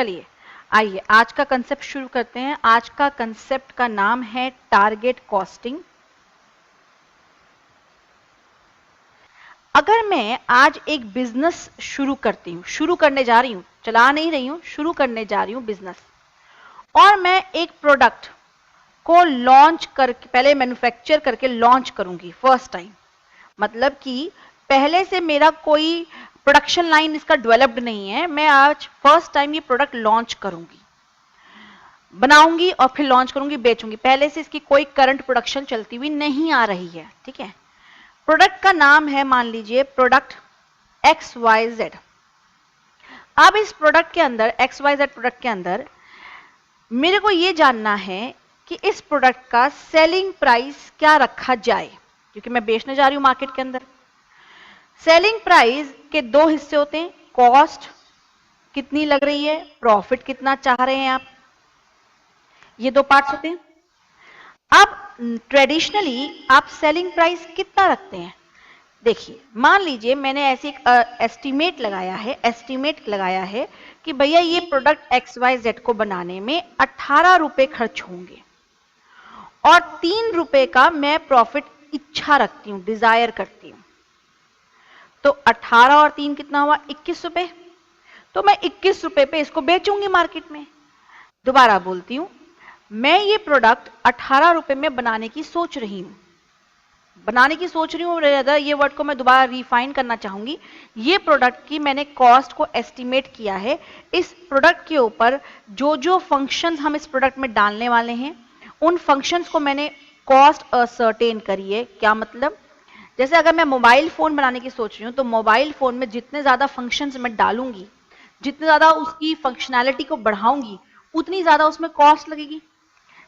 चलिए आइए आज का कंसेप्ट शुरू करते हैं। आज का कंसेप्ट का नाम है टारगेट कॉस्टिंग। अगर मैं आज एक बिजनेस शुरू करने जा रही हूं, चला नहीं रही हूं, शुरू करने जा रही हूं बिजनेस, और मैं एक प्रोडक्ट को लॉन्च करके पहले मैन्युफैक्चर करके लॉन्च करूंगी फर्स्ट टाइम, मतलब कि पहले से मेरा कोई प्रोडक्शन लाइन इसका डेवलप्ड नहीं है, मैं आज फर्स्ट टाइम ये प्रोडक्ट लॉन्च करूंगी, बनाऊंगी और फिर लॉन्च करूंगी, बेचूंगी। पहले से इसकी कोई करंट प्रोडक्शन चलती हुई नहीं आ रही है, ठीक है। प्रोडक्ट का नाम है, मान लीजिए प्रोडक्ट XYZ। अब इस प्रोडक्ट के अंदर, XYZ प्रोडक्ट के अंदर मेरे को यह जानना है कि इस प्रोडक्ट का सेलिंग प्राइस क्या रखा जाए, क्योंकि मैं बेचने जा रही हूं मार्केट के अंदर। सेलिंग प्राइस के दो हिस्से होते हैं, कॉस्ट कितनी लग रही है, प्रॉफिट कितना चाह रहे हैं आप, ये दो पार्ट्स होते हैं। अब ट्रेडिशनली आप सेलिंग प्राइस कितना रखते हैं? देखिए, मान लीजिए मैंने ऐसे एक एस्टीमेट लगाया है कि भैया ये प्रोडक्ट XYZ को बनाने में 18 रुपए खर्च होंगे और 3 रुपए का मैं प्रॉफिट इच्छा रखती हूं, डिजायर करती हूं। तो 18 और 3 कितना हुआ? 21 रुपए। तो मैं 21 रुपए पे इसको बेचूंगी मार्केट में। दोबारा बोलती हूं, मैं ये प्रोडक्ट 18 रुपए में बनाने की सोच रही हूं, ये वर्ड को मैं दोबारा रिफाइन करना चाहूंगी। ये प्रोडक्ट की मैंने कॉस्ट को एस्टिमेट किया है। इस प्रोडक्ट के ऊपर जो जो फंक्शंस हम इस प्रोडक्ट में डालने वाले हैं, उन फंक्शंस को मैंने कॉस्ट असर्टेन करी है। क्या मतलब? जैसे अगर मैं मोबाइल फोन बनाने की सोच रही हूं, तो मोबाइल फोन में जितने ज्यादा फंक्शंस मैं डालूंगी, जितने ज्यादा उसकी फंक्शनैलिटी को बढ़ाऊंगी, उतनी ज्यादा उसमें कॉस्ट लगेगी।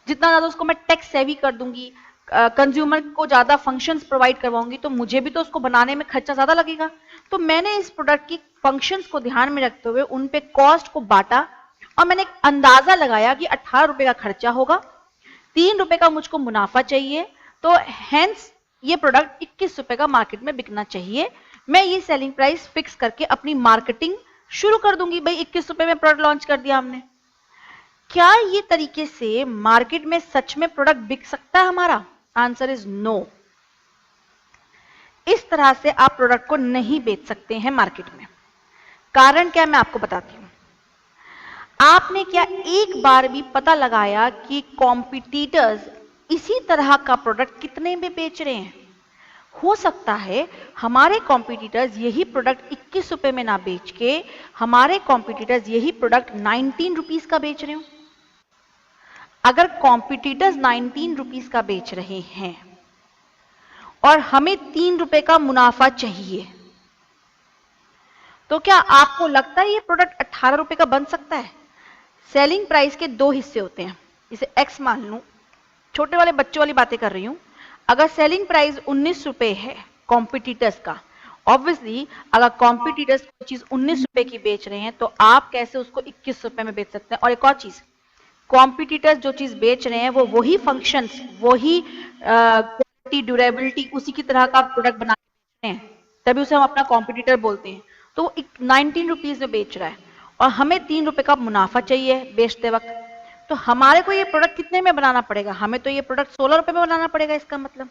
जितना ज्यादा उसको मैं टेक सेवी कर दूंगी, कंज्यूमर को ज्यादा फंक्शंस प्रोवाइड करवाऊंगी, तो मुझे भी तो उसको बनाने में खर्चा ज्यादा लगेगा। तो मैंने इस प्रोडक्ट की फंक्शंस को ध्यान में रखते हुए उन पे कॉस्ट को बांटा और मैंने एक अंदाजा लगाया कि 18 रुपए का खर्चा होगा, 3 रुपए का मुझको मुनाफा चाहिए, तो हेंस ये प्रोडक्ट 21 रुपए का मार्केट में बिकना चाहिए। मैं ये सेलिंग प्राइस फिक्स करके अपनी मार्केटिंग शुरू कर दूंगी। भाई 21 रुपए में प्रोडक्ट लॉन्च कर दिया हमने। क्या ये तरीके से मार्केट में सच में प्रोडक्ट बिक सकता है हमारा? Answer is no. इस तरह से आप प्रोडक्ट को नहीं बेच सकते हैं मार्केट में। कारण क्या, मैं आपको बताती हूं। आपने क्या एक बार भी पता लगाया कि कॉम्पिटिटर्स इसी तरह का प्रोडक्ट कितने में बेच रहे हैं? हो सकता है हमारे कॉम्पिटिटर्स यही प्रोडक्ट 21 रुपए में ना बेच के हमारे कॉम्पिटिटर्स यही प्रोडक्ट 19 रुपीस का बेच रहे हो। अगर कॉम्पिटिटर्स 19 रुपीस का बेच रहे हैं और हमें 3 रुपए का मुनाफा चाहिए, तो क्या आपको लगता है ये प्रोडक्ट 18 रुपए का बन सकता है? सेलिंग प्राइस के दो हिस्से होते हैं। इसे एक्स मान लूं, छोटे वाले बच्चों वाली बातें कर रही हूं। अगर सेलिंग प्राइस 19 रुपए है कॉम्पिटिटर्स का, ऑब्वियसली अगर कॉम्पिटिटर्स कोई चीज 19 रुपए की बेच रहे हैं, तो आप कैसे उसको 21 रुपए में बेच सकते हैं? और एक और चीज, कॉम्पिटिटर्स जो चीज बेच रहे हैं वो वही फंक्शंस, वही क्वालिटी, ड्यूरेबिलिटी, उसी की तरह का प्रोडक्ट बना के बेच रहे हैं, तभी उसे हम अपना कॉम्पिटिटर बोलते हैं। तो वो 19 रुपीज में बेच रहा है और हमें 3 रुपए का मुनाफा चाहिए बेचते वक्त, तो हमारे को ये प्रोडक्ट कितने में बनाना पड़ेगा? हमें तो ये प्रोडक्ट 16 रुपए में बनाना पड़ेगा। इसका मतलब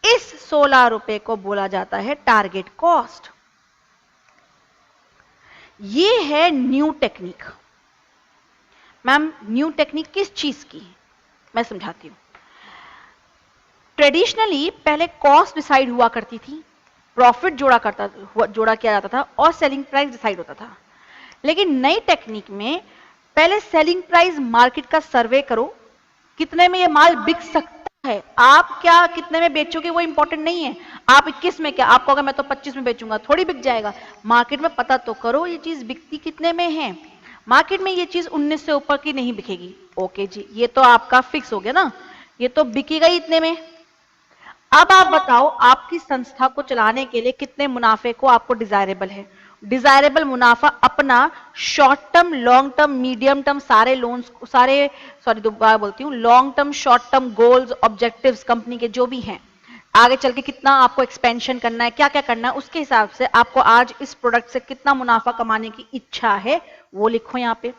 इस 16 रुपए को बोला जाता है टारगेट कॉस्ट। ये है new technique. Ma'am new technique किस चीज की? मैं समझाती हूं। ट्रेडिशनली पहले कॉस्ट डिसाइड हुआ करती थी, प्रॉफिट जोड़ा किया जाता था और सेलिंग प्राइस डिसाइड होता था। लेकिन नई टेक्निक में पहले सेलिंग प्राइस मार्केट का सर्वे करो, कितने में ये माल बिक सकता है। आप क्या कितने में बेचोगे वो इंपॉर्टेंट नहीं है। आप 21 में क्या, आपको अगर मैं तो 25 में बेचूंगा, थोड़ी बिक जाएगा। मार्केट में पता तो करो ये चीज बिकती कितने में है। मार्केट में ये चीज 19 से ऊपर की नहीं बिकेगी। ओके जी, ये तो आपका फिक्स हो गया ना, ये तो बिकेगा ही इतने में। अब आप बताओ आपकी संस्था को चलाने के लिए कितने मुनाफे को आपको डिजायरेबल है? डिजायरेबल मुनाफा अपना short term, long term, medium term, सारे लोन्स, दोबारा बोलती हूँ, long term, short term goals, objectives company के जो भी हैं, आगे चल के कितना आपको एक्सपेंशन करना है, क्या क्या करना है, उसके हिसाब से आपको आज इस प्रोडक्ट से कितना मुनाफा कमाने की इच्छा है वो लिखो यहाँ पे।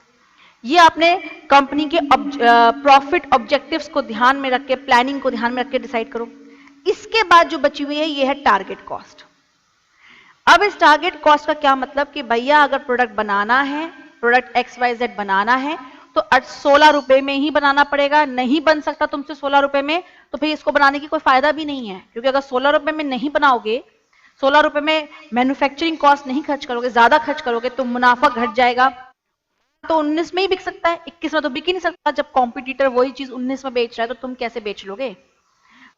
ये आपने कंपनी के प्रॉफिट ऑब्जेक्टिव्स को ध्यान में रख के, प्लानिंग को ध्यान में रख के डिसाइड करो। इसके बाद जो बची हुई है ये है टारगेट कॉस्ट। अब इस टारगेट कॉस्ट का क्या मतलब कि भैया अगर प्रोडक्ट बनाना है, प्रोडक्ट XYZ बनाना है तो 16 रुपए में ही बनाना पड़ेगा, नहीं बन सकता तुमसे 16 रुपए में तो फिर इसको बनाने की कोई फायदा भी नहीं है, क्योंकि अगर 16 रुपए में नहीं बनाओगे, 16 रुपए में मैन्युफैक्चरिंग कॉस्ट नहीं खर्च करोगे, ज्यादा खर्च करोगे तो मुनाफा घट जाएगा। तो 19 में ही बिक सकता है, 21 में तो बिक ही नहीं सकता। जब कॉम्पिटिटर वही चीज 19 में बेच रहा है तो तुम कैसे बेच लोगे?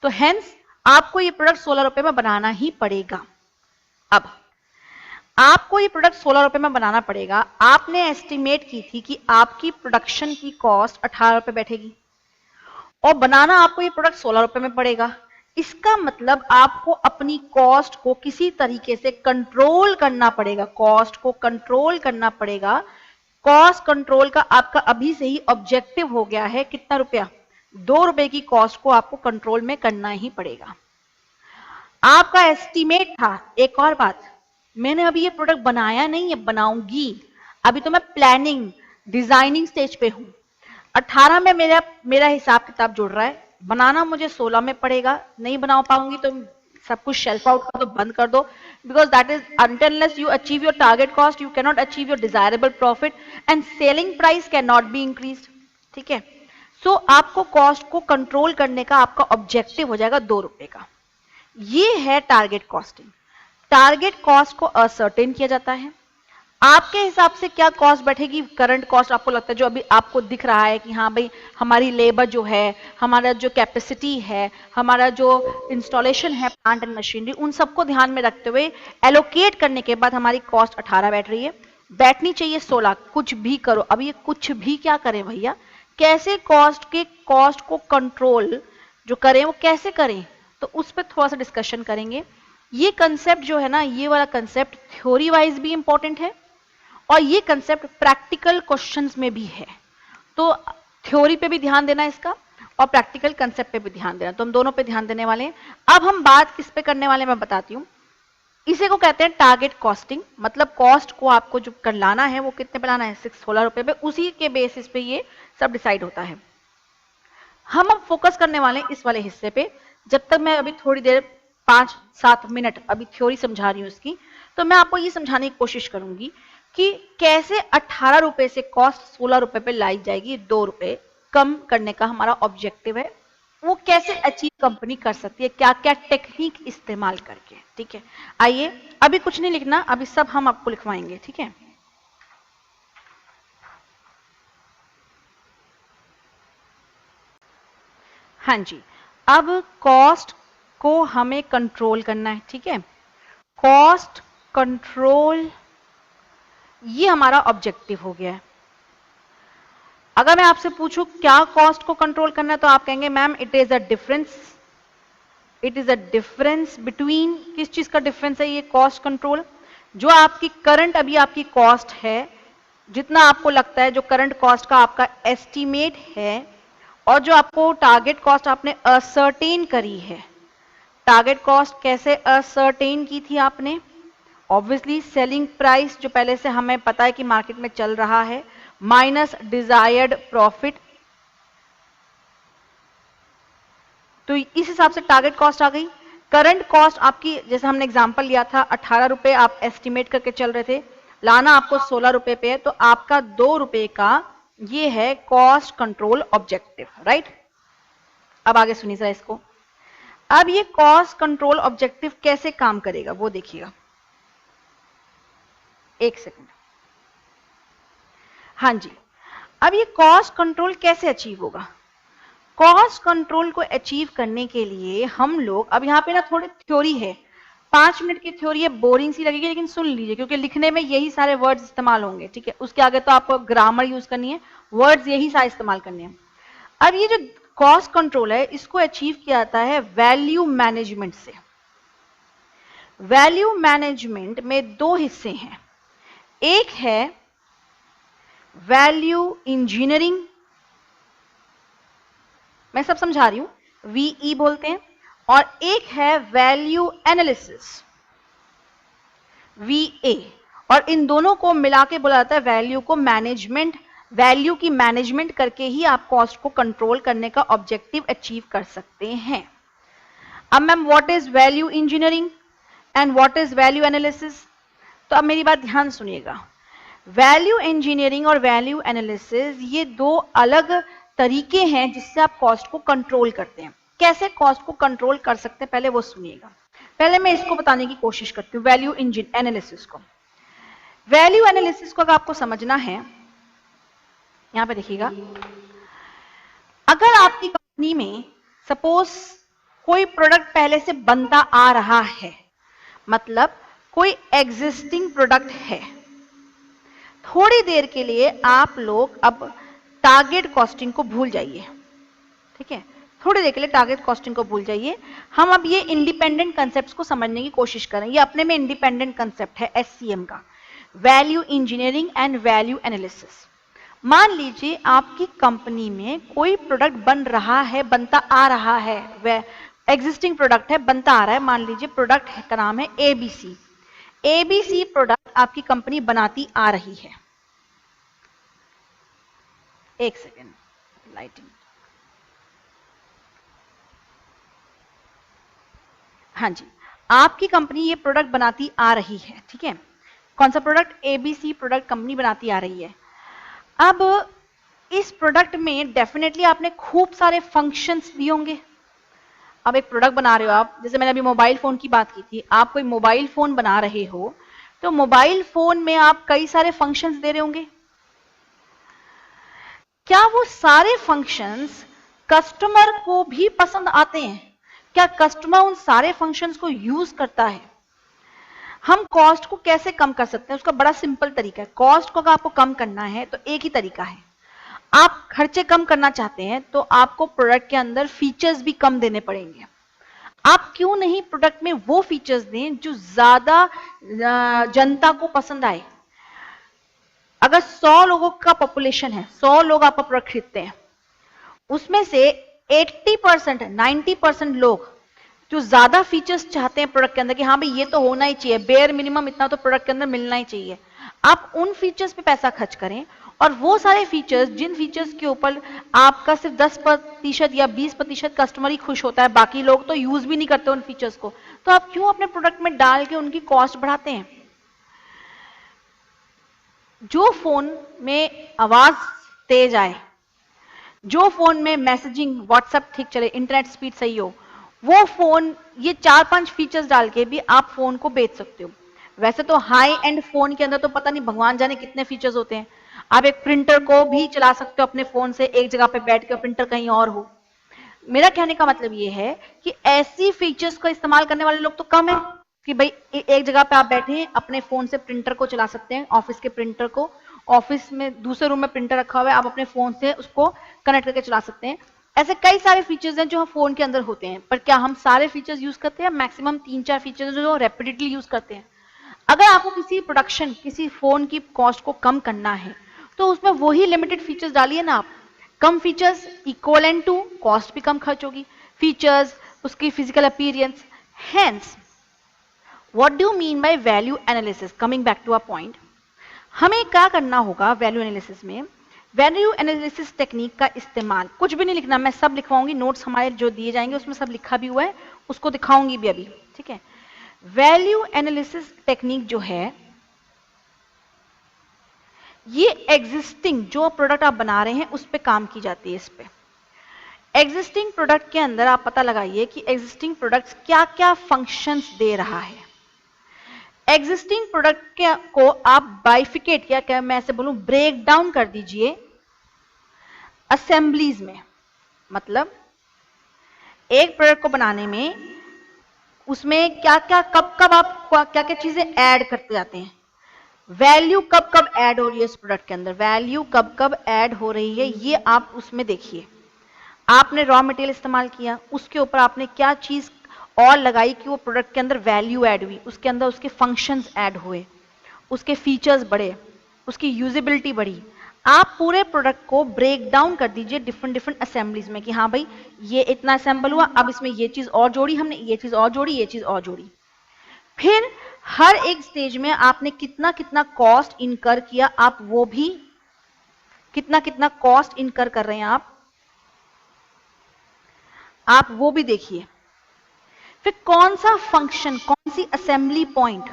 तो हेंस आपको ये प्रोडक्ट 16 रुपए में बनाना ही पड़ेगा। अब आपको ये प्रोडक्ट 16 रुपए में बनाना पड़ेगा। आपने एस्टिमेट की थी कि आपकी प्रोडक्शन की कॉस्ट 18 रुपए बैठेगी और बनाना आपको ये प्रोडक्ट 16 रुपए में पड़ेगा। इसका मतलब आपको अपनी कॉस्ट को किसी तरीके से कंट्रोल करना पड़ेगा, कॉस्ट को कंट्रोल करना पड़ेगा। कॉस्ट कंट्रोल का आपका अभी से ही ऑब्जेक्टिव हो गया है कितना रुपया? 2 रुपए की कॉस्ट को आपको कंट्रोल में करना ही पड़ेगा। आपका एस्टीमेट था। एक और बात, मैंने अभी ये प्रोडक्ट बनाया नहीं है, बनाऊंगी, अभी तो मैं प्लानिंग डिजाइनिंग स्टेज पे हूं। 18 में मेरा मेरा हिसाब किताब जुड़ रहा है, बनाना मुझे 16 में पड़ेगा। नहीं बना पाऊंगी तो सब कुछ शेल्फ आउट कर दो, बंद कर दो, because that is until unless you achieve your target cost you cannot achieve your desirable profit and selling price cannot be increased। ठीक है, सो आपको कॉस्ट को कंट्रोल करने का आपका ऑब्जेक्टिव हो जाएगा 2 रुपए का। ये है टारगेट कॉस्टिंग। टारगेट कॉस्ट को असर्टेन किया जाता है। आपके हिसाब से क्या कॉस्ट बैठेगी? करंट कॉस्ट आपको लगता है जो अभी आपको दिख रहा है कि हाँ भाई हमारी लेबर जो है, हमारा जो कैपेसिटी है, हमारा जो इंस्टॉलेशन है प्लांट एंड मशीनरी, उन सबको ध्यान में रखते हुए एलोकेट करने के बाद हमारी कॉस्ट 18 बैठ रही है। बैठनी चाहिए 16। कुछ भी करो, अब ये कुछ भी क्या करें भैया, कैसे कॉस्ट को कंट्रोल जो करें वो कैसे करें, तो उस पर थोड़ा सा डिस्कशन करेंगे। ये कंसेप्ट जो है ना, ये वाला कंसेप्ट थ्योरी वाइज भी इंपॉर्टेंट है और ये कंसेप्ट प्रैक्टिकल क्वेश्चंस में भी है। तो थ्योरी पे भी ध्यान देना इसका और प्रैक्टिकल कंसेप्ट पे भी ध्यान देना, तो हम दोनों पे ध्यान देने वाले हैं। अब हम बात किस पे करने वाले हैं मैं बताती हूँ। इसे को कहते हैं टारगेट कॉस्टिंग, मतलब कॉस्ट को आपको जो कर लाना है वो कितने पे लाना है? 16 रुपए पे। उसी के बेसिस पे ये सब डिसाइड होता है। हम अब फोकस करने वाले हैं इस वाले हिस्से पे। जब तक मैं अभी थोड़ी देर 5-7 मिनट अभी थ्योरी समझा रही हूँ इसकी, तो मैं आपको ये समझाने की कोशिश करूंगी कि कैसे 18 रुपए से कॉस्ट 16 रुपए पे लाई जाएगी। 2 रुपए कम करने का हमारा ऑब्जेक्टिव है, वो कैसे अचीव कंपनी कर सकती है, क्या क्या टेक्निक इस्तेमाल करके। ठीक है, आइए, अभी कुछ नहीं लिखना, अभी सब हम आपको लिखवाएंगे। ठीक है, हाँ जी। अब कॉस्ट को हमें कंट्रोल करना है। ठीक है, कॉस्ट कंट्रोल ये हमारा ऑब्जेक्टिव हो गया है। अगर मैं आपसे पूछूं क्या कॉस्ट को कंट्रोल करना है तो आप कहेंगे ma'am it is a difference between, किस चीज का डिफरेंस है ये कॉस्ट कंट्रोल? जो आपकी करंट अभी आपकी कॉस्ट है, जितना आपको लगता है जो करंट कॉस्ट का आपका एस्टीमेट है, और जो आपको टारगेट कॉस्ट आपने असर्टेन करी है। टारगेट कॉस्ट कैसे असर्टेन की थी आपने? ऑब्वियसली सेलिंग प्राइस जो पहले से हमें पता है कि मार्केट में चल रहा है, माइनस डिजायर्ड प्रॉफिट। तो इस हिसाब से टारगेट कॉस्ट आ गई। करंट कॉस्ट आपकी, जैसे हमने एग्जांपल लिया था, 18 रुपए आप एस्टिमेट करके चल रहे थे, लाना आपको 16 रुपए पे है, तो आपका 2 रुपए का ये है कॉस्ट कंट्रोल ऑब्जेक्टिव। राइट, अब आगे सुनिए जरा इसको। अब ये कॉस्ट कंट्रोल ऑब्जेक्टिव कैसे काम करेगा वो देखिएगा। एक सेकंड, हाँ जी। अब ये कॉस्ट कंट्रोल कैसे अचीव होगा? कॉस्ट कंट्रोल को अचीव करने के लिए हम लोग, अब यहाँ पे ना थोड़ी थ्योरी है, 5 मिनट की थ्योरी है, बोरिंग सी लगेगी लेकिन सुन लीजिए, क्योंकि लिखने में यही सारे वर्ड्स इस्तेमाल होंगे। ठीक है, उसके आगे तो आपको ग्रामर यूज करनी है, वर्ड्स यही सारे इस्तेमाल करने हैं। अब ये जो कॉस्ट कंट्रोल है इसको अचीव किया जाता है वैल्यू मैनेजमेंट से। वैल्यू मैनेजमेंट में 2 हिस्से हैं, एक है वैल्यू इंजीनियरिंग, मैं सब समझा रही हूं, वीई बोलते हैं, और एक है वैल्यू एनालिसिस, VA, और इन दोनों को मिला के बोला जाता है वैल्यू को मैनेजमेंट। वैल्यू की मैनेजमेंट करके ही आप कॉस्ट को कंट्रोल करने का ऑब्जेक्टिव अचीव कर सकते हैं। अब ma'am what is value engineering and what is value analysis? तो अब मेरी बात ध्यान सुनिएगा। वैल्यू इंजीनियरिंग और वैल्यू एनालिसिस ये दो अलग तरीके हैं जिससे आप कॉस्ट को कंट्रोल करते हैं। कैसे कॉस्ट को कंट्रोल कर सकते हैं पहले वो सुनिएगा। पहले मैं इसको बताने की कोशिश करती हूँ वैल्यू एनालिसिस को। वैल्यू एनालिसिस को अगर आपको समझना है, यहां पे देखिएगा, अगर आपकी कंपनी में सपोज कोई प्रोडक्ट पहले से बनता आ रहा है, मतलब कोई एग्जिस्टिंग प्रोडक्ट है, थोड़ी देर के लिए आप लोग अब टारगेट कॉस्टिंग को भूल जाइए, ठीक है, थोड़ी देर के लिए टारगेट कॉस्टिंग को भूल जाइए। हम अब ये इंडिपेंडेंट कंसेप्ट्स को समझने की कोशिश करें। ये अपने में इंडिपेंडेंट कंसेप्ट है SCM का, value engineering and value analysis. मान लीजिए आपकी कंपनी में कोई प्रोडक्ट बन रहा है, बनता आ रहा है, वह एग्जिस्टिंग प्रोडक्ट है, बनता आ रहा है। मान लीजिए प्रोडक्ट का नाम है ABC। ABC प्रोडक्ट आपकी कंपनी बनाती आ रही है। एक सेकेंड, लाइटिंग, हाँ जी, आपकी कंपनी ये प्रोडक्ट बनाती आ रही है, ठीक है। कौन सा प्रोडक्ट? ABC प्रोडक्ट कंपनी बनाती आ रही है। अब इस प्रोडक्ट में डेफिनेटली आपने खूब सारे फंक्शंस दिए होंगे। अब एक प्रोडक्ट बना रहे हो आप, जैसे मैंने अभी मोबाइल फोन की बात की थी, आप कोई मोबाइल फोन बना रहे हो तो मोबाइल फोन में आप कई सारे फंक्शंस दे रहे होंगे। क्या वो सारे फंक्शंस कस्टमर को भी पसंद आते हैं? क्या कस्टमर उन सारे फंक्शंस को यूज करता है? हम कॉस्ट को कैसे कम कर सकते हैं? उसका बड़ा सिंपल तरीका है। कॉस्ट को अगर आपको कम करना है तो एक ही तरीका है। आप खर्चे कम करना चाहते हैं तो आपको प्रोडक्ट के अंदर फीचर्स भी कम देने पड़ेंगे। आप क्यों नहीं प्रोडक्ट में वो फीचर्स दें जो ज्यादा जनता को पसंद आए। अगर 100 लोगों का पॉपुलेशन है, 100 लोग आपका प्रोडक्ट खरीदते हैं, उसमें से 80%, 90% लोग जो ज्यादा फीचर्स चाहते हैं प्रोडक्ट के अंदर कि हाँ भाई ये तो होना ही चाहिए, बेयर मिनिमम इतना तो प्रोडक्ट के अंदर मिलना ही चाहिए, आप उन फीचर्स पे पैसा खर्च करें। और वो सारे फीचर्स, जिन फीचर्स के ऊपर आपका सिर्फ 10% या 20% कस्टमर ही खुश होता है, बाकी लोग तो यूज भी नहीं करते उन फीचर्स को, तो आप क्यों अपने प्रोडक्ट में डाल के उनकी कॉस्ट बढ़ाते हैं? जो फोन में आवाज तेज आए, जो फोन में मैसेजिंग व्हाट्सएप ठीक चले, इंटरनेट स्पीड सही हो, वो फोन ये 4-5 फीचर्स डाल के भी आप फोन को बेच सकते हो। वैसे तो हाई एंड फोन के अंदर तो पता नहीं भगवान जाने कितने फीचर्स होते हैं। आप एक प्रिंटर को भी चला सकते हो अपने फोन से, एक जगह पे बैठ के, प्रिंटर कहीं और हो। मेरा कहने का मतलब ये है कि ऐसी फीचर्स का इस्तेमाल करने वाले लोग तो कम है कि भाई एक जगह पे आप बैठे हैं, अपने फोन से प्रिंटर को चला सकते हैं, ऑफिस के प्रिंटर को, ऑफिस में दूसरे रूम में प्रिंटर रखा हुआ है, आप अपने फोन से उसको कनेक्ट करके चला सकते हैं। ऐसे कई सारे फीचर्स हैं जो हम फोन के अंदर होते हैं, पर क्या हम सारे फीचर्स यूज करते हैं? मैक्सिमम 3-4 फीचर्स जो रेपिडेटली यूज करते हैं। अगर आपको किसी फोन की कॉस्ट को कम करना है तो उसमें वही लिमिटेड फीचर्स डालिए ना आप। कम फीचर्स इक्वल टू कॉस्ट भी कम खर्च होगी। फीचर्स, उसकी physical appearance, hence what do you mean by value analysis? Coming back to a point, हमें क्या करना होगा वैल्यू एनालिसिस में? वैल्यू एनालिसिस टेक्निक का इस्तेमाल, कुछ भी नहीं लिखना, मैं सब लिखवाऊंगी, नोट्स हमारे जो दिए जाएंगे उसमें सब लिखा भी हुआ है, उसको दिखाऊंगी भी अभी, ठीक है। वैल्यू एनालिसिस टेक्निक जो है, ये एग्जिस्टिंग जो प्रोडक्ट आप बना रहे हैं उस पर काम की जाती है। इस पे एग्जिस्टिंग प्रोडक्ट के अंदर आप पता लगाइए कि एग्जिस्टिंग प्रोडक्ट क्या क्या फंक्शंस दे रहा है। एग्जिस्टिंग प्रोडक्ट को आप बाइफिकेट, या क्या मैं ऐसे बोलूं, ब्रेक डाउन कर दीजिए असेंबलीज में। मतलब एक प्रोडक्ट को बनाने में उसमें क्या क्या, कब कब आप क्या क्या चीजें ऐड करते जाते हैं, वैल्यू कब कब ऐड हो रही है इस प्रोडक्ट के अंदर, वैल्यू कब कब ऐड हो रही है, ये आप उसमें देखिए। आपने रॉ मटेरियल इस्तेमाल किया, उसके ऊपर आपने क्या चीज और लगाई कि वो प्रोडक्ट के अंदर वैल्यू ऐड हुई, उसके अंदर उसके फंक्शंस ऐड हुए, उसके फीचर्स बढ़े, उसकी यूजेबिलिटी बढ़ी। आप पूरे प्रोडक्ट को ब्रेक डाउन कर दीजिए डिफरेंट डिफरेंट असेंबलीज में कि हाँ भाई ये इतना असेंबल हुआ, अब इसमें ये चीज और जोड़ी, हमने ये चीज और जोड़ी, ये चीज और जोड़ी। फिर हर एक स्टेज में आपने कितना कितना कॉस्ट इनकर किया, आप वो भी कितना कितना कॉस्ट इनकर कर रहे हैं आप वो भी देखिए। फिर कौन सा फंक्शन, कौन सी असेंबली पॉइंट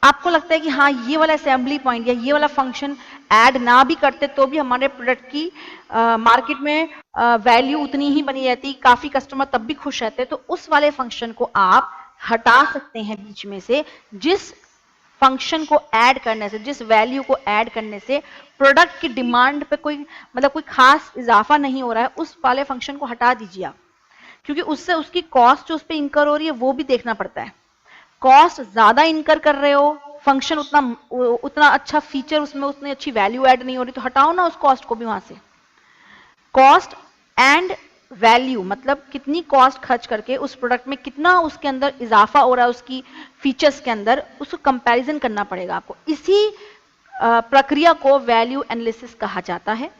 आपको लगता है कि हाँ ये वाला असेंबली पॉइंट या ये वाला फंक्शन ऐड ना भी करते तो भी हमारे प्रोडक्ट की मार्केट में वैल्यू उतनी ही बनी रहती, काफी कस्टमर तब भी खुश रहते, तो उस वाले फंक्शन को आप हटा सकते हैं बीच में से। जिस फंक्शन को ऐड करने से, जिस वैल्यू को ऐड करने से प्रोडक्ट की डिमांड पे कोई मतलब कोई खास इजाफा नहीं हो रहा है, उस वाले फंक्शन को हटा दीजिए आप, क्योंकि उससे उसकी कॉस्ट जो उस पर इंकर हो रही है वो भी देखना पड़ता है। कॉस्ट ज्यादा इनकर कर रहे हो, फंक्शन उतना अच्छा फीचर उसमें उतनी अच्छी वैल्यू ऐड नहीं हो रही, तो हटाओ ना उस कॉस्ट को भी वहां से। कॉस्ट एंड वैल्यू मतलब कितनी कॉस्ट खर्च करके उस प्रोडक्ट में कितना उसके अंदर इजाफा हो रहा है, उसकी फीचर्स के अंदर, उसको कंपैरिजन करना पड़ेगा आपको। इसी प्रक्रिया को वैल्यू एनालिसिस कहा जाता है,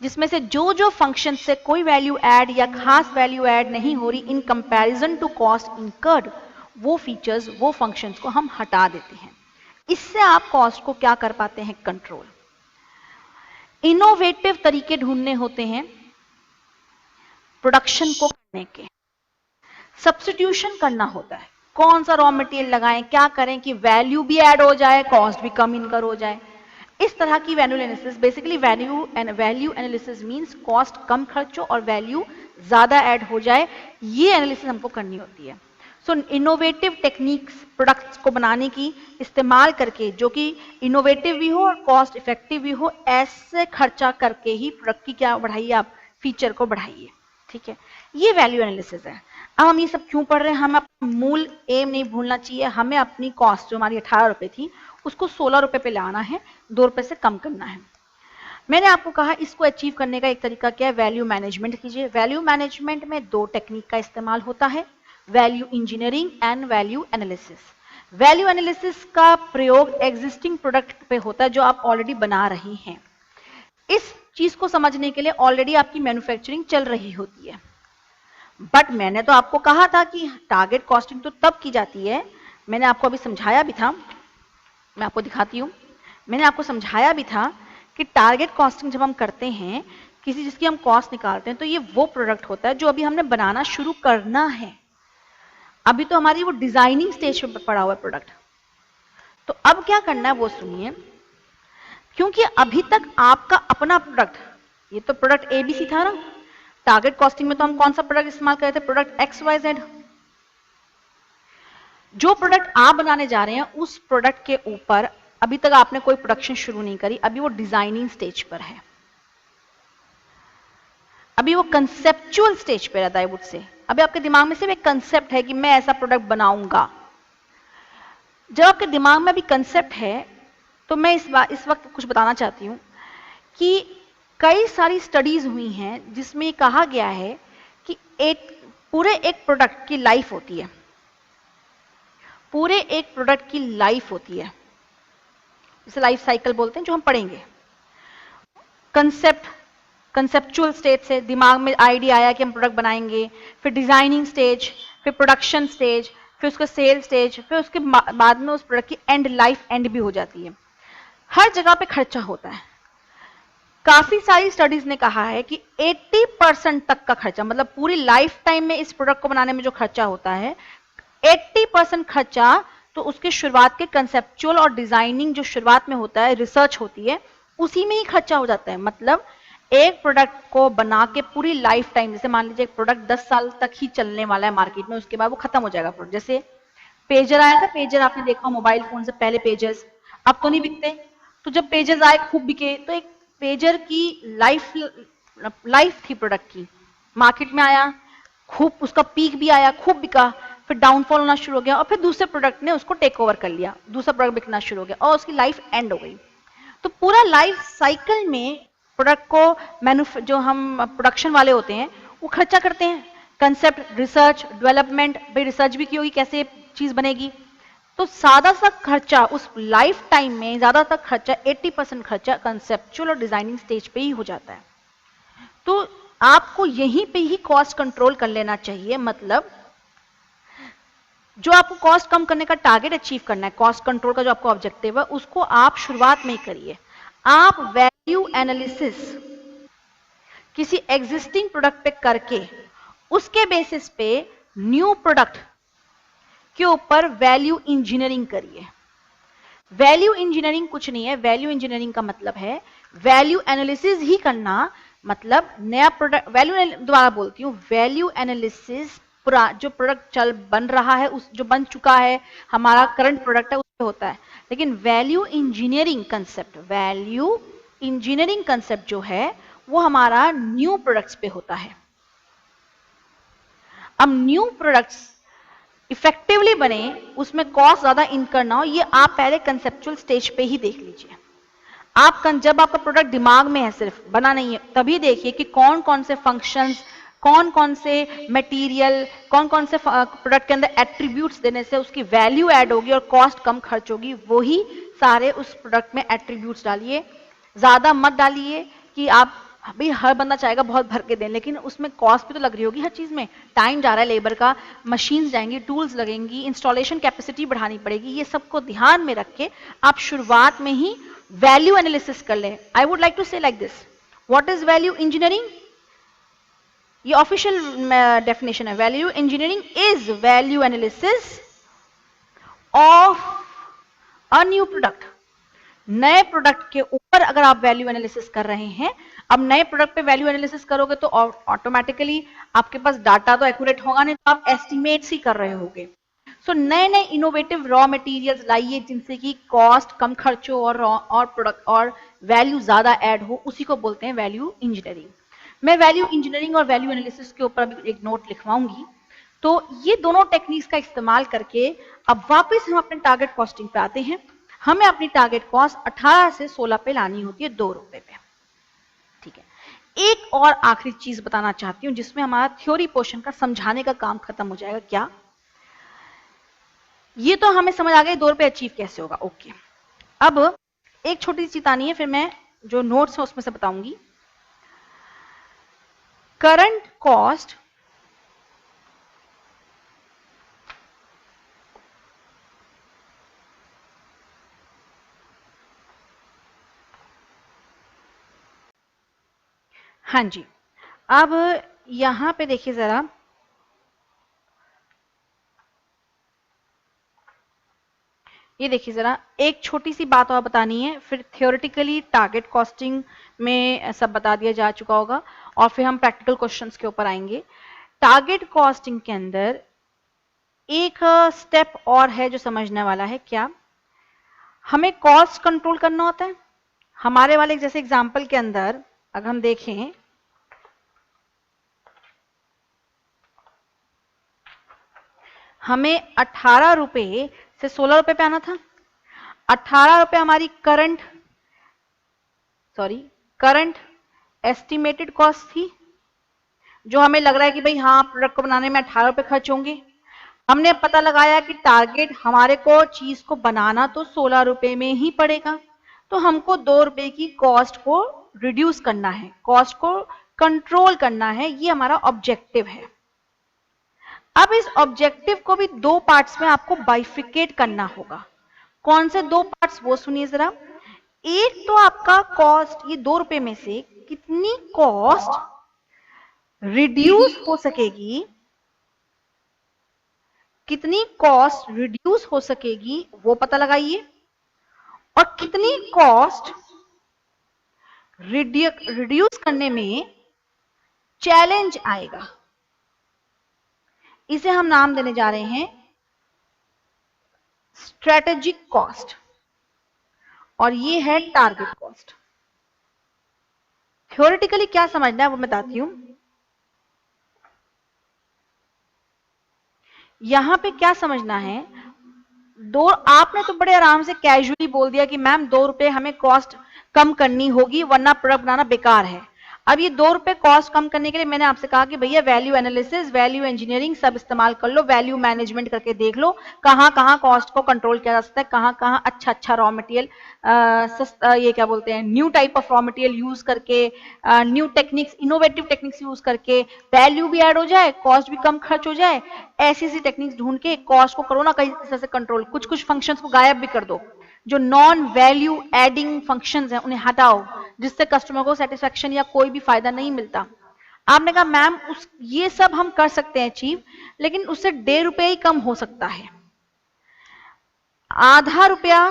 जिसमें से जो जो फंक्शन से कोई वैल्यू ऐड या खास वैल्यू ऐड नहीं हो रही in comparison to cost incurred, वो फीचर्स वो फंक्शंस को हम हटा देते हैं। इससे आप कॉस्ट को क्या कर पाते हैं, कंट्रोल। इनोवेटिव तरीके ढूंढने होते हैं प्रोडक्शन को करने के, सब्स्टिट्यूशन करना होता है, कौन सा रॉ मटेरियल लगाएं, क्या करें कि वैल्यू भी ऐड हो जाए, कॉस्ट भी कम इनकर हो जाए। इस तरह की value analysis, basically value analysis means cost कम खर्चो और वैल्यू ज्यादा ऐड हो जाए, ये एनालिसिस हमको करनी होती है। सो इनोवेटिव टेक्निक्स प्रोडक्ट्स को बनाने की इस्तेमाल करके, जो कि इनोवेटिव भी हो और कॉस्ट इफेक्टिव भी हो, ऐसे खर्चा करके ही प्रोडक्ट की क्या बढ़ाइए आप, फीचर को बढ़ाइए। ठीक है, ये वैल्यू एनालिसिस है। अब हम ये सब क्यों पढ़ रहे हैं, हमें अपना मूल एम नहीं भूलना चाहिए। हमें अपनी कॉस्ट जो हमारी 18 रुपए थी उसको 16 रुपए पे लाना है, 2 रुपए से कम करना है। मैंने आपको कहा इसको अचीव करने का एक तरीका क्या है, वैल्यू मैनेजमेंट कीजिए। वैल्यू मैनेजमेंट में 2 टेक्निक का इस्तेमाल होता है, value engineering and value analysis. Value analysis का प्रयोग एग्जिस्टिंग प्रोडक्ट पे होता है जो आप ऑलरेडी बना रही हैं। इस चीज को समझने के लिए ऑलरेडी आपकी मैन्युफैक्चरिंग चल रही होती है। बट मैंने तो आपको कहा था कि टारगेट कॉस्टिंग तो तब की जाती है, मैंने आपको अभी समझाया भी था, मैं आपको दिखाती हूं, मैंने आपको समझाया भी था कि टारगेट कॉस्टिंग जब हम करते हैं, किसी चीज की हम कॉस्ट निकालते हैं, तो ये वो प्रोडक्ट होता है जो अभी हमने बनाना शुरू करना है। अभी तो हमारी वो डिजाइनिंग स्टेज पे पड़ा हुआ है प्रोडक्ट। तो अब क्या करना है वो सुनिए, क्योंकि अभी तक आपका अपना प्रोडक्ट, ये तो प्रोडक्ट एबीसी था ना, टारगेट कॉस्टिंग में तो हम कौन सा प्रोडक्ट इस्तेमाल कर रहे थे, प्रोडक्ट एक्स वाई जेड। जो प्रोडक्ट आप बनाने जा रहे हैं उस प्रोडक्ट के ऊपर अभी तक आपने कोई प्रोडक्शन शुरू नहीं करी, अभी वो डिजाइनिंग स्टेज पर है, अभी वो कंसेप्चुअल स्टेज पर रहता है वुड से। अभी आपके दिमाग में सिर्फ एक कंसेप्ट है कि मैं ऐसा प्रोडक्ट बनाऊंगा। जब आपके दिमाग में अभी कंसेप्ट है, तो मैं इस वक्त कुछ बताना चाहती हूं कि कई सारी स्टडीज हुई हैं जिसमें ये कहा गया है कि पूरे एक प्रोडक्ट की लाइफ होती है, पूरे एक प्रोडक्ट की लाइफ होती है, इसे लाइफ साइकिल बोलते हैं, जो हम पढ़ेंगे। कंसेप्चुअल स्टेज से दिमाग में आइडिया आया कि हम प्रोडक्ट बनाएंगे, फिर डिजाइनिंग स्टेज, फिर प्रोडक्शन स्टेज, फिर उसका सेल स्टेज, फिर उसके बाद में उस प्रोडक्ट की एंड लाइफ एंड भी हो जाती है। हर जगह पे खर्चा होता है। काफी सारी स्टडीज ने कहा है कि 80% तक का खर्चा, मतलब पूरी लाइफ टाइम में इस प्रोडक्ट को बनाने में जो खर्चा होता है, 80% खर्चा तो उसके शुरुआत के कंसेप्चुअल और डिजाइनिंग जो शुरुआत में होता है, रिसर्च होती है, उसी में ही खर्चा हो जाता है। मतलब एक प्रोडक्ट को बना के पूरी लाइफ टाइम, जैसे मान लीजिए एक प्रोडक्ट 10 साल तक ही चलने वाला है मार्केट में, उसके बाद वो खत्म हो जाएगा प्रोडक्ट। जैसे पेजर आया था, पेजर आपने देखा मोबाइल फोन से पहले पेजर्स, अब तो नहीं बिकते, तो जब पेजर्स आए खूब बिके, तो एक पेजर की लाइफ थी प्रोडक्ट की, मार्केट में आया, खूब उसका पीक भी आया, खूब बिका, फिर डाउनफॉल होना शुरू हो गया और फिर दूसरे प्रोडक्ट ने उसको टेक ओवर कर लिया, दूसरा प्रोडक्ट बिकना शुरू हो गया और उसकी लाइफ एंड हो गई। तो पूरा लाइफ साइकिल में प्रोडक्ट को जो हम प्रोडक्शन वाले होते हैं वो खर्चा करते हैं, कंसेप्ट, रिसर्च, डेवलपमेंट, भाई रिसर्च भी की होगी कैसे चीज बनेगी, तो ज्यादा सा खर्चा उस लाइफ टाइम में, ज्यादातर खर्चा 80% खर्चा कंसेप्चुअल और डिजाइनिंग स्टेज पे ही हो जाता है। तो आपको यहीं पे ही कॉस्ट कंट्रोल कर लेना चाहिए। मतलब जो आपको कॉस्ट कम करने का टारगेट अचीव करना है, कॉस्ट कंट्रोल का जो आपको ऑब्जेक्टिव है, उसको आप शुरुआत में ही करिए। आप वैल्यू एनालिसिस किसी एग्जिस्टिंग प्रोडक्ट पे करके उसके बेसिस पे न्यू प्रोडक्ट के ऊपर वैल्यू इंजीनियरिंग करिए। वैल्यू इंजीनियरिंग कुछ नहीं है, वैल्यू इंजीनियरिंग का मतलब है वैल्यू एनालिसिस ही करना। मतलब नया प्रोडक्ट, वैल्यू दोबारा बोलती हूं, वैल्यू एनालिसिस जो प्रोडक्ट बन रहा है, उस जो बन चुका है, हमारा करंट प्रोडक्ट है, उस पे होता है। लेकिन वैल्यू इंजीनियरिंग कंसेप्ट जो है वो हमारा न्यू प्रोडक्ट्स पे होता है। अब न्यू प्रोडक्ट्स इफेक्टिवली बने, उसमें कॉस्ट ज्यादा इनकर ना हो, ये आप पहले कंसेप्चुअल स्टेज पे ही देख लीजिए। आप जब आपका प्रोडक्ट दिमाग में है, सिर्फ बना नहीं है, तभी देखिए कि कौन कौन से फंक्शंस, कौन कौन से मटेरियल, कौन कौन से प्रोडक्ट के अंदर एट्रीब्यूट्स देने से उसकी वैल्यू ऐड होगी और कॉस्ट कम खर्च होगी। वही सारे उस प्रोडक्ट में एट्रीब्यूट्स डालिए। ज्यादा मत डालिए कि आप भाई हर बंदा चाहेगा बहुत भर के दें, लेकिन उसमें कॉस्ट भी तो लग रही होगी हर चीज में, टाइम जा रहा है लेबर का, मशीन्स जाएंगी, टूल्स लगेंगी, इंस्टॉलेशन कैपेसिटी बढ़ानी पड़ेगी। ये सबको ध्यान में रख के आप शुरुआत में ही वैल्यू एनालिसिस कर लें। आई वुड लाइक टू से like this, what is value engineering? ये ऑफिशियल डेफिनेशन है। Value engineering is value analysis of a new product. नए प्रोडक्ट के ऊपर अगर आप वैल्यू एनालिसिस कर रहे हैं, अब नए प्रोडक्ट पे वैल्यू एनालिसिस करोगे तो ऑटोमेटिकली आपके पास डाटा तो एक्यूरेट होगा नहीं, तो आप एस्टिमेट्स ही कर रहे होगे। सो नए नए इनोवेटिव रॉ मटेरियल्स लाइए जिनसे कि कॉस्ट कम खर्च हो और प्रोडक्ट और वैल्यू ज्यादा ऐड हो, उसी को बोलते हैं वैल्यू इंजीनियरिंग। मैं वैल्यू इंजीनियरिंग और वैल्यू एनालिसिस के ऊपर अभी एक नोट लिखवाऊंगी। तो ये दोनों टेक्निक्स का इस्तेमाल करके अब वापस हम अपने टारगेट कॉस्टिंग पे आते हैं। हमें अपनी टारगेट कॉस्ट 18 से 16 पे लानी होती है, 2 रुपए पे। ठीक है, एक और आखिरी चीज बताना चाहती हूं जिसमें हमारा थ्योरी पोर्शन का समझाने का काम खत्म हो जाएगा। क्या? ये तो हमें समझ आ गया 2 रुपए अचीव कैसे होगा। ओके, अब एक छोटी सी चेतावनी है, फिर मैं जो नोट्स है उसमें से बताऊंगी। करंट कॉस्ट हाँ जी, अब यहां पे देखिए जरा, ये देखिए जरा, एक छोटी सी बात और बतानी है, फिर थियोरेटिकली टारगेट कॉस्टिंग में सब बता दिया जा चुका होगा और फिर हम प्रैक्टिकल क्वेश्चंस के ऊपर आएंगे। टारगेट कॉस्टिंग के अंदर एक स्टेप और है जो समझने वाला है। क्या? हमें कॉस्ट कंट्रोल करना होता है। हमारे वाले जैसे एग्जांपल के अंदर अगर हम देखें, हमें 18 रुपए से 16 रुपए पे आना था। 18 रुपए हमारी करंट एस्टिमेटेड कॉस्ट थी, जो हमें लग रहा है कि भाई हाँ प्रोडक्ट को बनाने में 18 रुपए खर्च होंगे। हमने पता लगाया कि टारगेट हमारे को चीज को बनाना तो 16 रुपए में ही पड़ेगा, तो हमको 2 रुपए की कॉस्ट को रिड्यूस करना है, कॉस्ट को कंट्रोल करना है, ये हमारा ऑब्जेक्टिव है। अब इस ऑब्जेक्टिव को भी 2 पार्ट्स में आपको बाइफिकेट करना होगा। कौन से 2 पार्ट्स, वो सुनिए जरा। एक तो आपका कॉस्ट, ये 2 रुपए में से कितनी कॉस्ट रिड्यूस हो सकेगी, कितनी कॉस्ट रिड्यूस हो सकेगी वो पता लगाइए, और कितनी कॉस्ट रिड्यूस करने में चैलेंज आएगा। इसे हम नाम देने जा रहे हैं स्ट्रेटेजिक कॉस्ट, और ये है टारगेट कॉस्ट। थ्योरेटिकली क्या समझना है वो मैं बताती हूं। यहां पे क्या समझना है, आपने तो बड़े आराम से कैजुअली बोल दिया कि मैम 2 रुपए हमें कॉस्ट कम करनी होगी वरना प्रोडक्ट बनाना बेकार है। अब ये 2 रुपए कॉस्ट कम करने के लिए मैंने आपसे कहा कि भैया वैल्यू एनालिसिस, वैल्यू इंजीनियरिंग सब इस्तेमाल कर लो, वैल्यू मैनेजमेंट करके देख लो कहाँ कहाँ कॉस्ट को कंट्रोल किया जा सकता है, कहाँ कहाँ अच्छा अच्छा रॉ मटेरियल, ये क्या बोलते हैं, new type of raw material use करके, new techniques, innovative techniques use करके वैल्यू भी ऐड हो जाए, कॉस्ट भी कम खर्च हो जाए, ऐसी ऐसी टेक्निक्स ढूंढ के कॉस्ट को करो ना कहीं तरह से कंट्रोल, कुछ कुछ फंक्शंस को गायब भी कर दो, जो नॉन वैल्यू एडिंग फंक्शंस हैं उन्हें हटाओ, जिससे कस्टमर को सेटिस्फेक्शन या कोई भी फायदा नहीं मिलता। आपने कहा मैम उस ये सब हम कर सकते हैं अचीव, लेकिन उससे 1.5 रुपए ही कम हो सकता है, आधा रुपया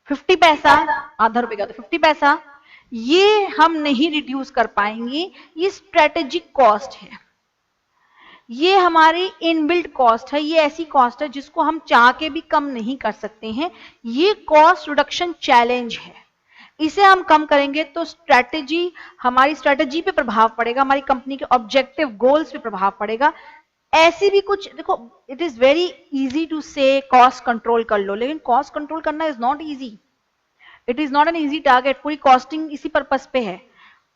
50 पैसा, आधा रुपए का तो 50 पैसा, ये हम नहीं रिड्यूस कर पाएंगे, ये स्ट्रेटेजिक कॉस्ट है, ये हमारी इनबिल्ट कॉस्ट है, ये ऐसी कॉस्ट है जिसको हम चाह के भी कम नहीं कर सकते हैं, ये कॉस्ट रिडक्शन चैलेंज है, इसे हम कम करेंगे तो स्ट्रेटेजी, हमारी स्ट्रेटेजी पे प्रभाव पड़ेगा, हमारी कंपनी के ऑब्जेक्टिव गोल्स पे प्रभाव पड़ेगा। ऐसी भी कुछ देखो, it is very easy to say cost control कर लो, लेकिन कॉस्ट कंट्रोल करना is not easy, it is not an easy target, पूरी कॉस्टिंग इसी पर्पस पे है।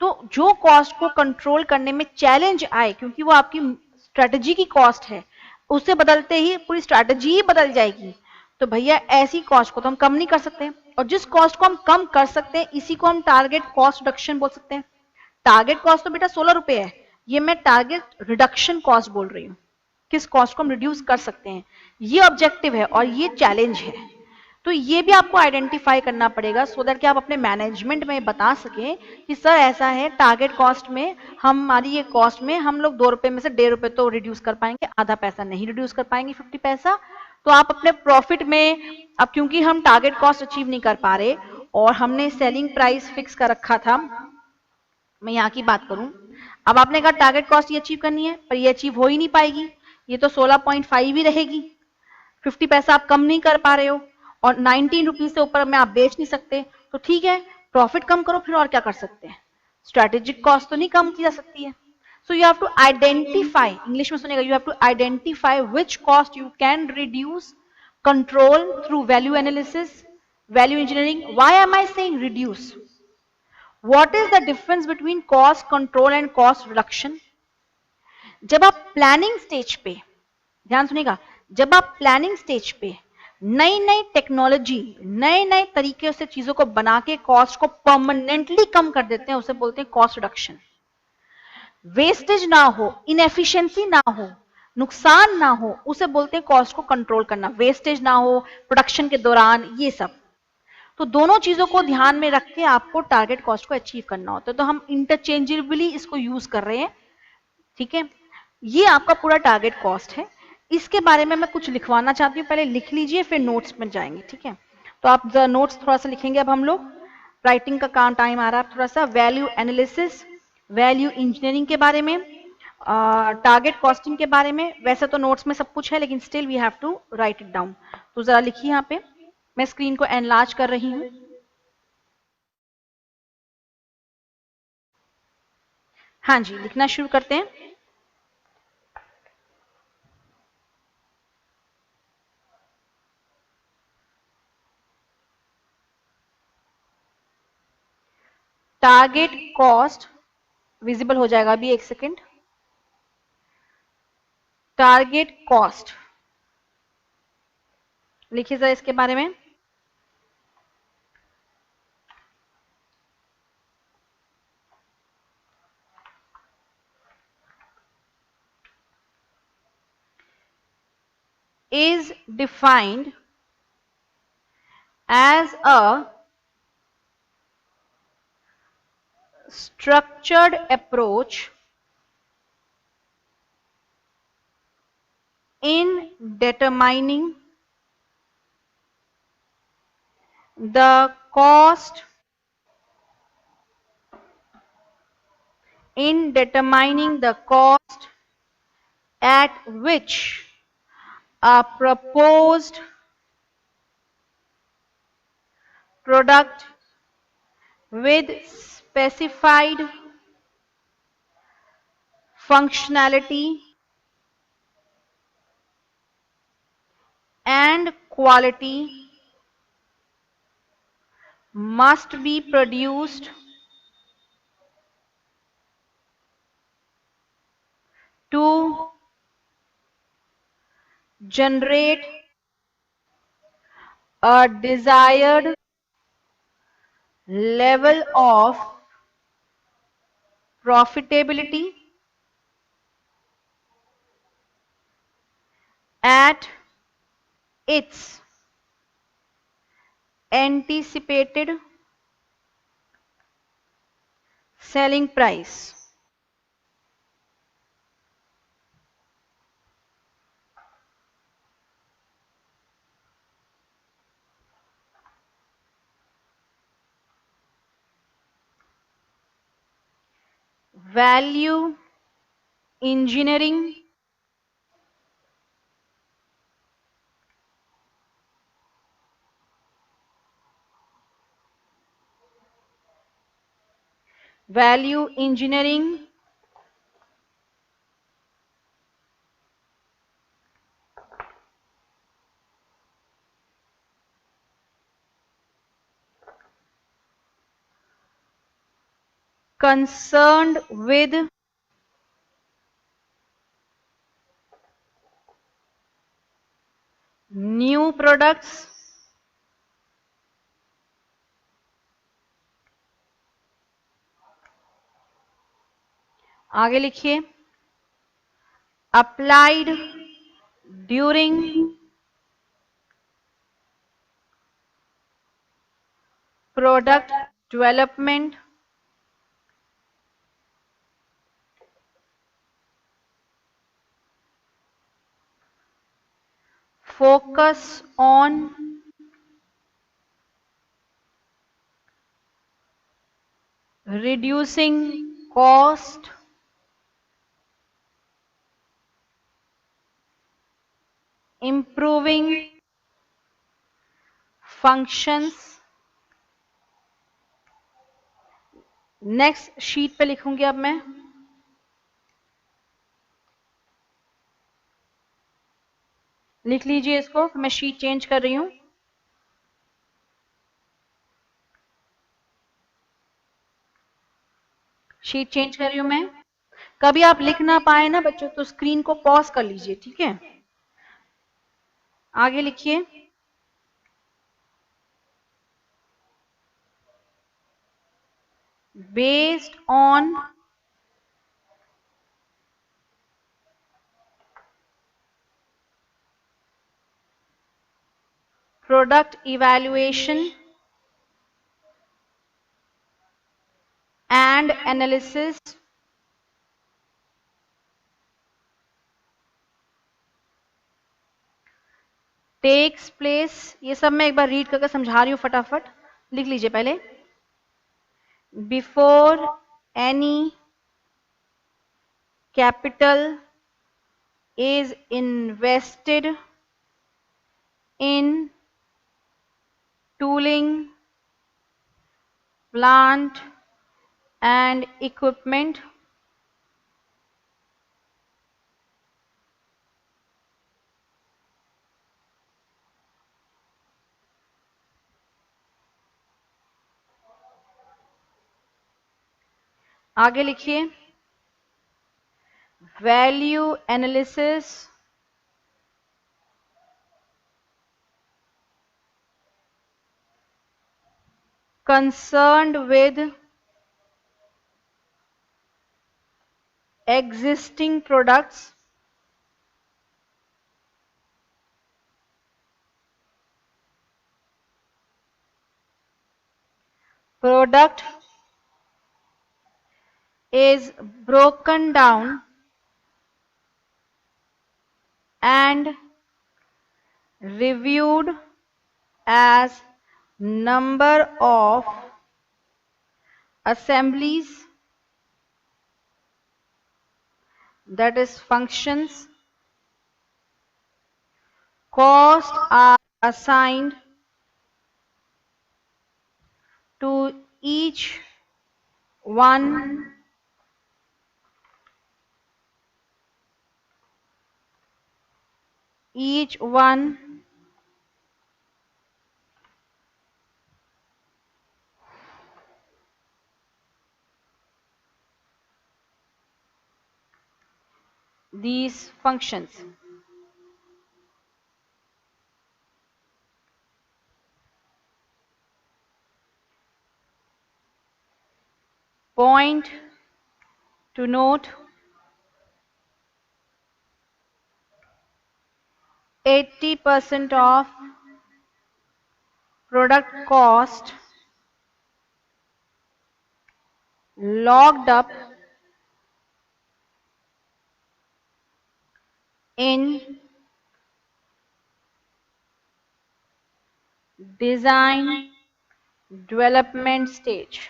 तो जो कॉस्ट को कंट्रोल करने में चैलेंज आए, क्योंकि वो आपकी स्ट्रेटजी की कॉस्ट है, उसे बदलते ही पूरी स्ट्रेटजी ही बदल जाएगी, तो भैया ऐसी कॉस्ट को तो हम कम नहीं कर सकते, और जिस कॉस्ट को हम कम कर सकते हैं इसी को हम टारगेट कॉस्ट रिडक्शन बोल सकते हैं। टारगेट कॉस्ट तो बेटा 16 रुपए है, ये मैं टारगेट रिडक्शन कॉस्ट बोल रही हूँ, किस कॉस्ट को हम रिड्यूस कर सकते हैं, ये ऑब्जेक्टिव है और ये चैलेंज है। तो ये भी आपको आइडेंटिफाई करना पड़ेगा सो दैट कि आप अपने मैनेजमेंट में बता सकें कि सर ऐसा है, टारगेट कॉस्ट में हमारी ये कॉस्ट में हम लोग 2 रुपए में से 1.5 रुपए तो रिड्यूस कर पाएंगे, आधा पैसा नहीं रिड्यूस कर पाएंगे, 50 पैसा। तो आप अपने प्रॉफिट में, अब क्योंकि हम टारगेट कॉस्ट अचीव नहीं कर पा रहे और हमने सेलिंग प्राइस फिक्स कर रखा था, मैं यहाँ की बात करूं, अब आपने कहा टारगेट कॉस्ट ये अचीव करनी है, पर ये अचीव हो ही नहीं पाएगी, ये तो 16.5 ही रहेगी, 50 पैसा आप कम नहीं कर पा रहे हो, और 19 रुपीज से ऊपर में आप बेच नहीं सकते, तो ठीक है प्रॉफिट कम करो, फिर और क्या कर सकते हैं, स्ट्रेटेजिक कॉस्ट तो नहीं कम की जा सकती है। So you have to identify, English में सुनेगा, you have to identify which cost you can reduce, control through value analysis, value engineering. Why am I saying reduce? What is the difference between cost control and cost reduction? जब आप planning stage पे, ध्यान सुनिएगा, जब आप planning stage पे नई नई टेक्नोलॉजी, नए नए तरीके से चीजों को बना के कॉस्ट को परमानेंटली कम कर देते हैं, उसे बोलते हैं कॉस्ट रिडक्शन। वेस्टेज ना हो, इनएफिशिएंसी ना हो, नुकसान ना हो, उसे बोलते हैं कॉस्ट को कंट्रोल करना, वेस्टेज ना हो प्रोडक्शन के दौरान, ये सब। तो दोनों चीजों को ध्यान में रख के आपको टारगेट कॉस्ट को अचीव करना होता है, तो हम इंटरचेंजेबली इसको यूज कर रहे हैं, ठीक है। ये आपका पूरा टारगेट कॉस्ट है, इसके बारे में मैं कुछ लिखवाना चाहती हूँ, पहले लिख लीजिए फिर नोट्स में जाएंगे, ठीक है। तो आप नोट्स थोड़ा सा लिखेंगे, अब हम लोग राइटिंग का काम टाइम आ रहा है थोड़ा सा, वैल्यू एनालिसिस, वैल्यू इंजीनियरिंग के बारे में, टारगेट कॉस्टिंग के बारे में, वैसे तो नोट्स में सब कुछ है लेकिन still we have to write it down. तो जरा लिखिए यहाँ पे, मैं स्क्रीन को एनलार्ज कर रही हूँ। हाँ जी, लिखना शुरू करते हैं। टारगेट कॉस्ट विजिबल हो जाएगा अभी, एक सेकेंड। टारगेट कॉस्ट लिखिए जरा इसके बारे में। is defined as a structured approach in determining the cost at which a proposed product with specified functionality and quality must be produced to generate a desired level of profitability at its anticipated selling price. Value engineering value engineering concerned with new products, आगे लिखिए, applied during product development, focus on reducing cost, improving functions. Next sheet पे लिखूंगी अब मैं, लिख लीजिए इसको, मैं शीट चेंज कर रही हूं। शीट चेंज कर रही हूं मैं। कभी आप लिख ना पाए ना बच्चों तो स्क्रीन को पॉज कर लीजिए, ठीक है। आगे लिखिए, based on product evaluation and analysis, takes place, ये सब मैं एक बार रीड करके समझा रही हूं फटाफट, लिख लीजिए पहले। Before any capital is invested in tooling, plant and equipment, आगे लिखिए, value analysis concerned with existing products, product is broken down and reviewed as number of assemblies, that is functions, cost are assigned to one each one these functions. Point to note, 80% of product cost locked up in design development stage.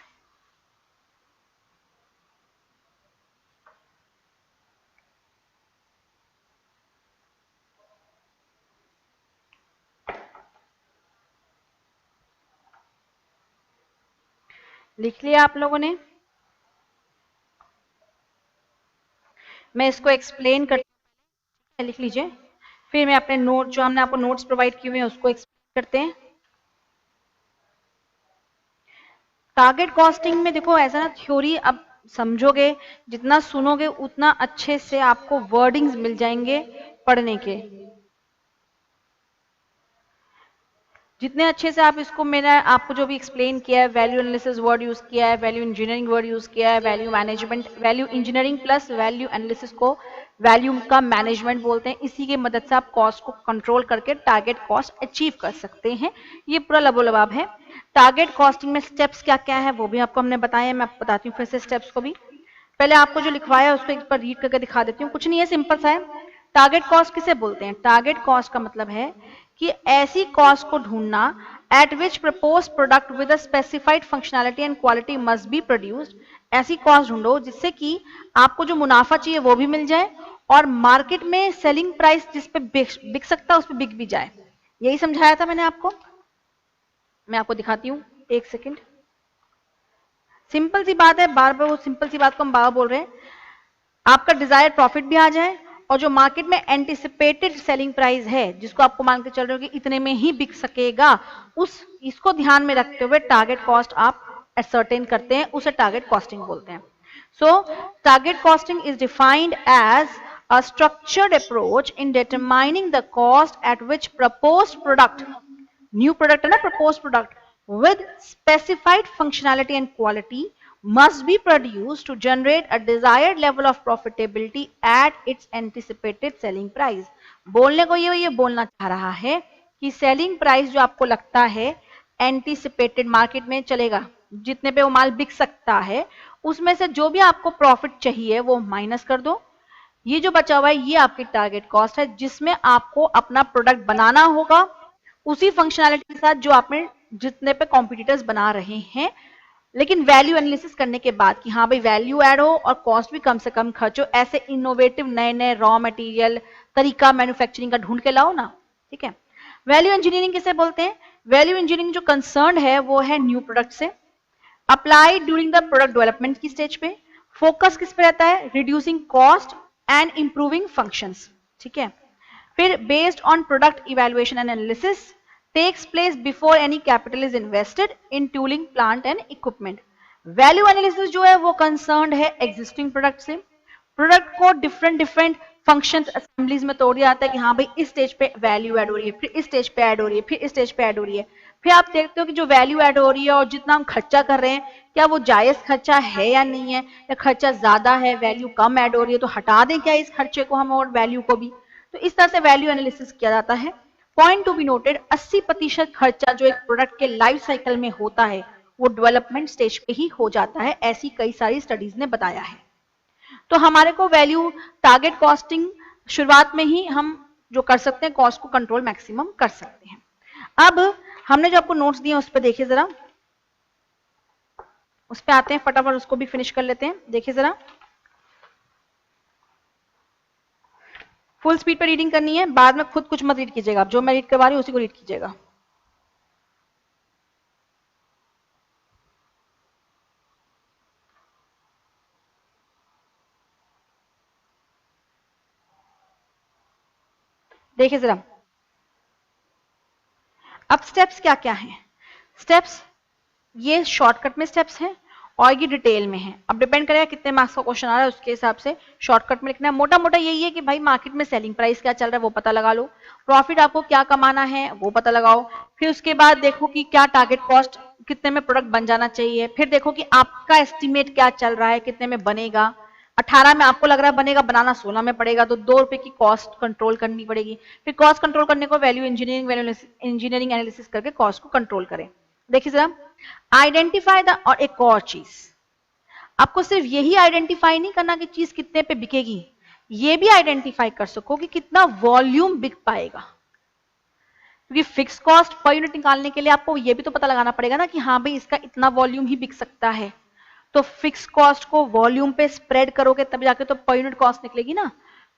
लिख लिया आप लोगों ने? मैं इसको explain करती हूँ, लिख लीजिए, फिर मैं अपने नोट जो हमने आपको नोट्स प्रोवाइड किए हुए हैं उसको एक्सप्लेन करते हैं। टारगेट कॉस्टिंग में देखो ऐसा ना, थ्योरी अब समझोगे, जितना सुनोगे उतना अच्छे से आपको वर्डिंग्स मिल जाएंगे पढ़ने के। जितने अच्छे से आप इसको, मैंने आपको जो भी एक्सप्लेन किया है, वैल्यू एनालिसिस वर्ड यूज किया है, वैल्यू इंजीनियरिंग वर्ड यूज किया है, value management, value engineering plus value analysis को वैल्यू का मैनेजमेंट बोलते हैं। इसी की मदद से आप कॉस्ट को कंट्रोल करके टारगेट कॉस्ट अचीव कर सकते हैं। ये पूरा लबोलबाब है। टारगेट कॉस्टिंग में स्टेप्स क्या क्या है वो भी आपको हमने बताया, मैं आपको बताती हूँ फिर से स्टेप्स को भी। पहले आपको जो लिखवाया है उसको एक बार रीड करके दिखा देती हूँ। कुछ नहीं है, सिंपल सा है। टारगेट कॉस्ट किसे बोलते हैं? टारगेट कॉस्ट का मतलब है कि ऐसी कॉस्ट को ढूंढना eight which propose product with a specified functionality and quality must be produced. ऐसी कॉस्ट ढूंढो जिससे कि आपको जो मुनाफा चाहिए वो भी मिल जाए और मार्केट में सेलिंग प्राइस जिस पे बिक सकता है उस पर बिक भी जाए। यही समझाया था मैंने आपको। मैं आपको दिखाती हूँ, एक सेकेंड। सिंपल सी बात है, बार बार वो सिंपल सी बात को हम बार बोल रहे हैं। आपका डिजायर प्रॉफिट भी आ जाए और जो मार्केट में एंटिसिपेटेड सेलिंग प्राइस है जिसको आपको मान के चल रहे हो कि इतने में ही बिक सकेगा, उस इसको ध्यान में रखते हुए टारगेट कॉस्ट आप असर्टेन करते हैं, उसे टारगेट कॉस्टिंग बोलते हैं। So target costing is defined as a structured approach in determining the cost at which proposed product, new product है ना, proposed product with specified functionality and quality must be produced to generate a desired level of profitability at its anticipated selling price। बोलने को ये बोलना चाह रहा है कि सेलिंग प्राइस जो आपको लगता है एंटीसिपेटेड मार्केट में चलेगा, जितने पे वो माल बिक सकता है, उसमें से जो भी आपको प्रॉफिट चाहिए वो माइनस कर दो। ये जो बचा हुआ है ये आपकी टारगेट कॉस्ट है, जिसमें आपको अपना प्रोडक्ट बनाना होगा उसी फंक्शनैलिटी के साथ जो आपने जितने पे कॉम्पिटिटर्स बना रहे हैं, लेकिन वैल्यू एनालिसिस करने के बाद कि हाँ भाई वैल्यू ऐड हो और कॉस्ट भी कम से कम खर्च हो, ऐसे इनोवेटिव नए नए रॉ मटेरियल तरीका मैन्युफैक्चरिंग का ढूंढ के लाओ ना। ठीक है। वैल्यू इंजीनियरिंग किसे बोलते हैं? वैल्यू इंजीनियरिंग जो कंसर्न है वो है न्यू प्रोडक्ट से, applied during the product development की स्टेज पे। फोकस किस पे रहता है? Reducing cost and improving functions. ठीक है। फिर based on product evaluation and analysis takes place before any capital is invested in tooling, plant and equipment। Value analysis जो है वो कंसर्न्ड है एग्जिस्टिंग प्रोडक्ट से। प्रोडक्ट को डिफरेंट डिफरेंट फंक्शंस असेंबलीज में तोड़ दिया जाता है कि हाँ भाई इस स्टेज पे वैल्यू ऐड हो रही है, फिर इस स्टेज पे ऐड हो रही है, फिर इस स्टेज पे ऐड हो रही है। फिर आप देखते हो कि जो वैल्यू ऐड हो रही है और जितना हम खर्चा कर रहे हैं क्या वो जायज खर्चा है या नहीं है, या खर्चा ज्यादा है, वैल्यू कम ऐड हो रही है तो हटा दें क्या इस खर्चे को हम और वैल्यू को भी। तो इस तरह से वैल्यू एनालिसिस किया जाता है। पॉइंट टू बी नोटेड, 80% खर्चा जो एक प्रोडक्ट के लाइफ साइकिल में होता है वो डेवलपमेंट स्टेज पे ही हो जाता है, ऐसी कई सारी स्टडीज ने बताया है। तो हमारे को वैल्यू टारगेट कॉस्टिंग शुरुआत में ही हम जो कर सकते हैं, कॉस्ट को कंट्रोल मैक्सिमम कर सकते हैं। अब हमने जो आपको नोट्स दिए उस पर देखिए जरा, उस पर आते हैं फटाफट, उसको भी फिनिश कर लेते हैं। देखिए जरा, फुल स्पीड पे रीडिंग करनी है, बाद में खुद कुछ मत रीड कीजिएगा, आप जो मैं रीड करवा रही हूँ उसी को रीड कीजिएगा। देखिए जरा, अब स्टेप्स क्या क्या हैं। स्टेप्स ये शॉर्टकट में स्टेप्स हैं और ये डिटेल में है। अब डिपेंड करेगा कितने मार्क्स का क्वेश्चन आ रहा है, उसके हिसाब से शॉर्टकट में लिखना है। मोटा मोटा यही है कि भाई मार्केट में सेलिंग प्राइस क्या चल रहा है वो पता लगा लो, प्रॉफिट आपको क्या कमाना है वो पता लगाओ, फिर उसके बाद देखो कि क्या टारगेट कॉस्ट, कितने में प्रोडक्ट बन जाना चाहिए, फिर देखो कि आपका एस्टिमेट क्या चल रहा है, कितने में बनेगा। 18 में आपको लग रहा है बनेगा, बनाना 16 में पड़ेगा, तो 2 रुपए की कॉस्ट कंट्रोल करनी पड़ेगी। फिर कॉस्ट कंट्रोल करने को वैल्यू इंजीनियरिंग एनालिसिस करके कॉस्ट को कंट्रोल करें। देखिए जरा, आइडेंटिफाई द, और एक और चीज, आपको सिर्फ यही आइडेंटिफाई नहीं करना कि चीज कितने पे बिकेगी, ये भी आइडेंटिफाई कर सको कि कितना वॉल्यूम बिक पाएगा। क्योंकि फिक्स कॉस्ट पर यूनिट निकालने के लिए आपको ये भी तो पता लगाना पड़ेगा ना कि हाँ भाई इसका इतना वॉल्यूम ही बिक सकता है। तो फिक्स कॉस्ट को वॉल्यूम पे स्प्रेड करोगे तब जाके तो पर यूनिट कॉस्ट निकलेगी ना।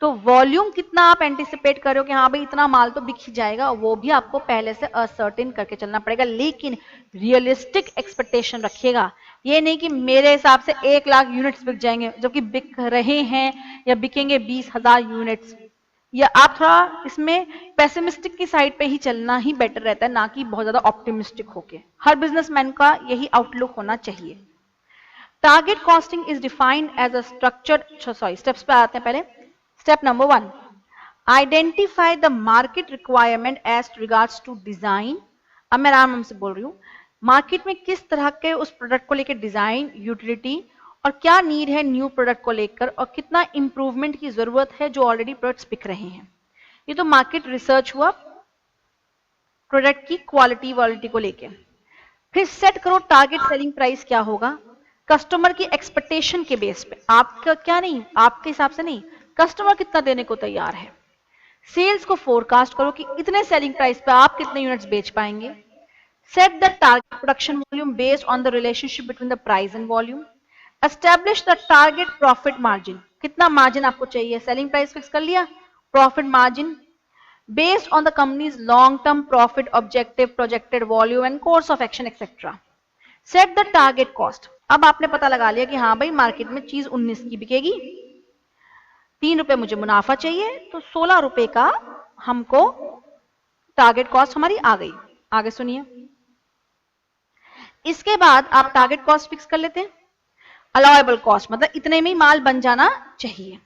तो वॉल्यूम कितना आप एंटिसिपेट करो कि हाँ भाई इतना माल तो बिक ही जाएगा, वो भी आपको पहले से असर्टेन करके चलना पड़ेगा। लेकिन रियलिस्टिक एक्सपेक्टेशन रखिएगा, ये नहीं कि मेरे हिसाब से 1 लाख यूनिट्स बिक जाएंगे जबकि बिक रहे हैं या बिकेंगे 20,000 यूनिट्स। या आप थोड़ा इसमें पेसिमिस्टिक की साइड पे ही चलना ही बेटर रहता है, ना कि बहुत ज्यादा ऑप्टिमिस्टिक होके। हर बिजनेसमैन का यही आउटलुक होना चाहिए। Target costing is defined as a structured, sorry steps पे आते हैं पहले। Step number 1, identify the market requirement as regards to design. अब मैं आराम से बोल रही हूँ, मार्केट में किस तरह के उस प्रोडक्ट को लेकर डिजाइन, यूटिलिटी और क्या नीड है न्यू प्रोडक्ट को लेकर, और कितना इंप्रूवमेंट की जरूरत है जो ऑलरेडी प्रोडक्ट्स बिक रहे हैं। ये तो मार्केट रिसर्च हुआ प्रोडक्ट की क्वालिटी वॉलिटी को लेकर। फिर सेट करो टारगेट सेलिंग प्राइस क्या होगा, कस्टमर की एक्सपेक्टेशन के बेस पे, आपका क्या नहीं, आपके हिसाब से नहीं, कस्टमर कितना देने को तैयार है। सेल्स को फोरकास्ट करो कि इतने सेलिंग प्राइस पे आप कितने यूनिट्स बेच पाएंगे। Set the target production volume based on the relationship between the price and volume. Establish the target profit margin, कितना मार्जिन आपको चाहिए, सेलिंग प्राइस फिक्स कर लिया, profit margin based on the company's long-term profit objective, projected volume and course of action etc. Set the target cost. अब आपने पता लगा लिया कि हाँ भाई मार्केट में चीज 19 की बिकेगी, 3 रुपए मुझे मुनाफा चाहिए, तो 16 रुपए का हमको टारगेट कॉस्ट हमारी आ गई। आगे सुनिए, इसके बाद आप टारगेट कॉस्ट फिक्स कर लेते हैं। अलाउएबल कॉस्ट मतलब इतने में ही माल बन जाना चाहिए।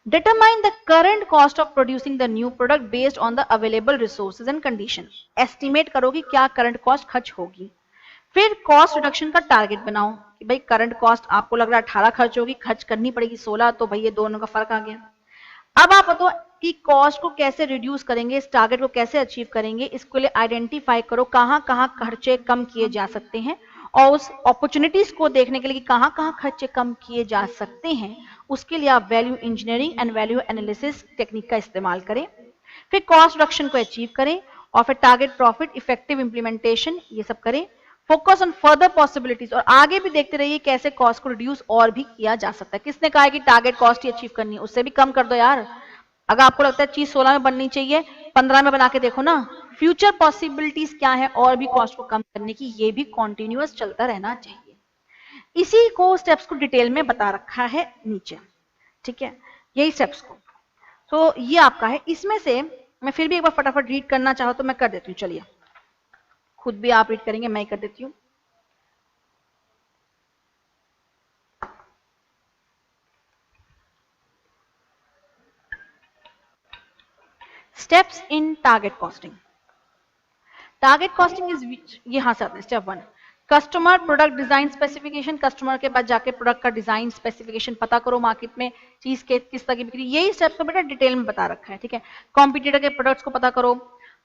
Determine the current cost of producing the new product based on the available resources and condition. Estimate करो कि क्या करंट कॉस्ट खर्च होगी। फिर कॉस्ट रिडक्शन का टारगेट बनाओ कि भाई करंट कॉस्ट आपको लग रहा है 18 खर्च होगी, खर्च करनी पड़ेगी 16, तो भाई ये दोनों का फर्क आ गया। अब आप बताओ कि कॉस्ट को कैसे रिड्यूस करेंगे, इस टारगेट को कैसे अचीव करेंगे, इसके लिए आइडेंटिफाई करो कहाँ कहाँ खर्चे कम किए जा सकते हैं, और उस अपॉर्चुनिटीज को देखने के लिए कि कहाँ कहाँ खर्चे कम किए जा सकते हैं, उसके लिए आप value engineering and value analysis technique का इस्तेमाल करें। फिर कॉस्ट रिडक्शन को अचीव करें और फिर टारगेट प्रॉफिट इफेक्टिव इंप्लीमेंटेशन ये सब करें। फोकस ऑन फर्दर पॉसिबिलिटीज, और आगे भी देखते रहिए कैसे कॉस्ट को रिड्यूस और भी किया जा सकता है। किसने कहा है कि टारगेट कॉस्ट ही अचीव करनी है, उससे भी कम कर दो यार। अगर आपको लगता है चीज 16 में बननी चाहिए, 15 में बना के देखो ना। फ्यूचर पॉसिबिलिटीज क्या है और भी कॉस्ट को कम करने की, ये भी कॉन्टिन्यूअस चलता रहना चाहिए। इसी को स्टेप्स को डिटेल में बता रखा है नीचे, ठीक है, यही स्टेप्स को। तो ये आपका है। इसमें से मैं फिर भी एक बार फटाफट रीड करना चाहूँ तो मैं कर देती हूँ, चलिए खुद भी आप रीड करेंगे, मैं कर देती हूँ। Steps in target costing. Target costing is, यहां से आते हैं। Step 1, customer product design specification. Customer के पास जाके प्रोडक्ट का डिजाइन स्पेसिफिकेशन पता करो, मार्केट में चीज के किस तरह की बिक्री, यही स्टेप्स को बेटा डिटेल में बता रखा है, ठीक है। कॉम्पिटिटर के प्रोडक्ट्स को पता करो,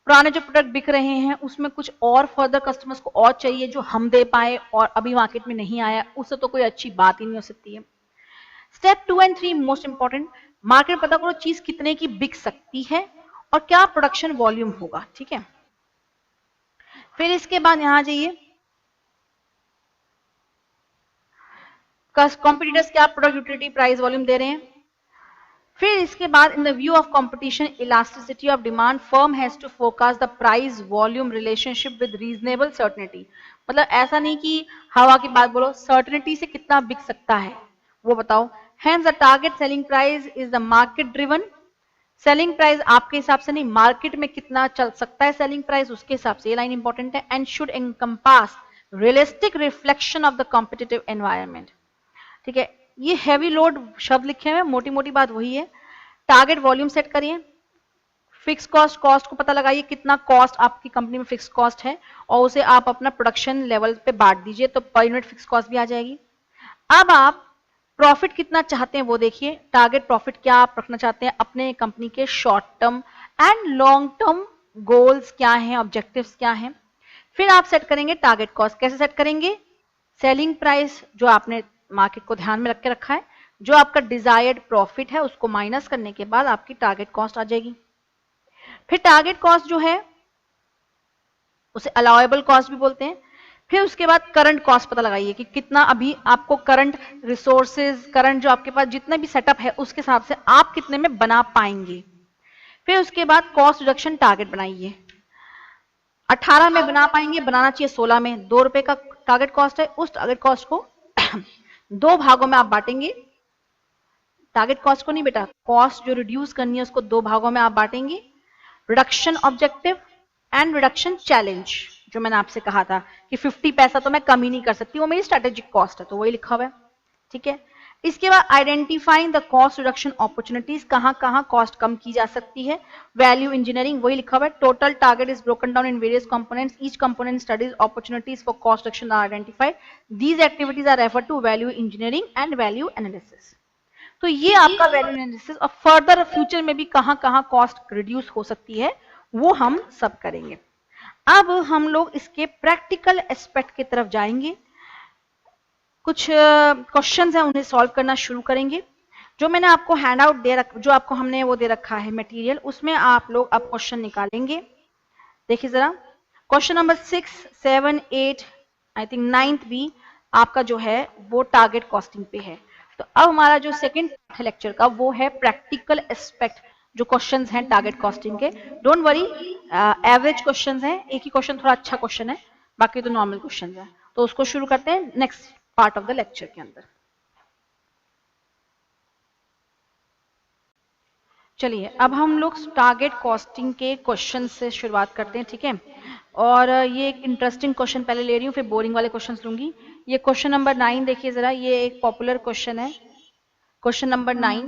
पुराने जो प्रोडक्ट बिक रहे हैं उसमें कुछ और फर्दर कस्टमर्स को और चाहिए जो हम दे पाए और अभी मार्केट में नहीं आया, उससे तो कोई अच्छी बात ही नहीं हो सकती है। Step 2 and 3 most important, market पता करो चीज कितने की बिक सकती है और क्या प्रोडक्शन वॉल्यूम होगा, ठीक है। फिर इसके बाद यहां जाइए, कॉम्पिटिटर्स क्या प्रोडक्ट यूटिलिटी प्राइस वॉल्यूम दे रहे हैं। फिर इसके बाद in the view of competition elasticity of demand firm has to forecast the price volume relationship with reasonable certainty. मतलब ऐसा नहीं कि हवा की बात बोलो, सर्टेनिटी से कितना बिक सकता है वो बताओ। Hence the target selling price is the market driven. Selling price आपके हिसाब से नहीं, मार्केट में कितना चल सकता है सेलिंग प्राइस उसके हिसाब से, ये लाइन इंपॉर्टेंट है। And should encompass realistic reflection of the competitive environment. ठीक है, ये हैवी लोड शब्द लिखे हुए, मोटी मोटी बात वही है। टारगेट वॉल्यूम सेट करिए, फिक्स कॉस्ट, कॉस्ट को पता लगाइए कितना कॉस्ट आपकी कंपनी में फिक्स कॉस्ट है और उसे आप अपना प्रोडक्शन लेवल पे बांट दीजिए तो पर यूनिट फिक्स कॉस्ट भी आ जाएगी। अब आप प्रॉफिट कितना चाहते हैं वो देखिए, टारगेट प्रॉफिट क्या आप रखना चाहते हैं अपने कंपनी के short term and long term goals क्या हैं, ऑब्जेक्टिव्स क्या हैं। फिर आप सेट करेंगे टारगेट कॉस्ट। कैसे सेट करेंगे? सेलिंग प्राइस जो आपने मार्केट को ध्यान में रख के रखा है, जो आपका डिजायर्ड प्रॉफिट है उसको माइनस करने के बाद आपकी टारगेट कॉस्ट आ जाएगी। फिर टारगेट कॉस्ट जो है उसे अलाउएबल कॉस्ट भी बोलते हैं। फिर उसके बाद करंट कॉस्ट पता लगाइए कि कितना अभी आपको करंट रिसोर्सेज, करंट जो आपके पास जितना भी सेटअप है उसके हिसाब से आप कितने में बना पाएंगे। फिर उसके बाद कॉस्ट रिडक्शन टारगेट बनाइए, 18 में बना पाएंगे, बनाना चाहिए 16 में। 2 रुपए का टारगेट कॉस्ट है, उस टारगेट कॉस्ट को 2 भागों में आप बांटेंगे। टारगेट कॉस्ट को नहीं बेटा, कॉस्ट जो रिड्यूस करनी है उसको 2 भागों में आप बांटेंगे। Reduction objective and reduction challenge, जो मैंने आपसे कहा था कि 50 पैसा तो मैं कम ही नहीं कर सकती, वो मेरी स्ट्रेटेजिक कॉस्ट है, तो वही लिखा हुआ है। ठीक है, इसके बाद identifying the cost reduction opportunities, कहां कहां कॉस्ट कम की जा सकती है। वैल्यू इंजीनियरिंग, वही लिखा हुआ है। Total target is broken down in various components, each component studies opportunities for cost reduction are identified, these activities are refer to value engineering and value analysis. तो ये आपका वैल्यू एनालिसिस, और further future में भी कहां कहां cost reduce हो सकती है वो हम सब करेंगे। अब हम लोग इसके प्रैक्टिकल एस्पेक्ट की तरफ जाएंगे। कुछ क्वेश्चंस हैं उन्हें सॉल्व करना शुरू करेंगे। जो मैंने आपको हैंड आउट जो आपको हमने वो दे रखा है मटेरियल, उसमें आप लोग अब क्वेश्चन निकालेंगे। देखिए जरा, question number 6, 7, 8, I think 9th भी आपका जो है वो टारगेट कॉस्टिंग पे है। तो अब हमारा जो सेकंड पार्ट है लेक्चर का वो है प्रैक्टिकल एस्पेक्ट, जो क्वेश्चंस हैं टारगेट कॉस्टिंग के। डोंट वरी, एवरेज क्वेश्चंस हैं, एक ही क्वेश्चन थोड़ा अच्छा क्वेश्चन है, बाकी तो नॉर्मल क्वेश्चंस हैं। तो उसको शुरू करते हैं next part of the lecture के अंदर। चलिए अब हम लोग टारगेट कॉस्टिंग के क्वेश्चन से शुरुआत करते हैं, ठीक है। और ये एक इंटरेस्टिंग क्वेश्चन पहले ले रही हूँ, फिर बोरिंग वाले क्वेश्चन लूंगी। ये क्वेश्चन नंबर 9 देखिए जरा, ये एक पॉपुलर क्वेश्चन है। क्वेश्चन नंबर 9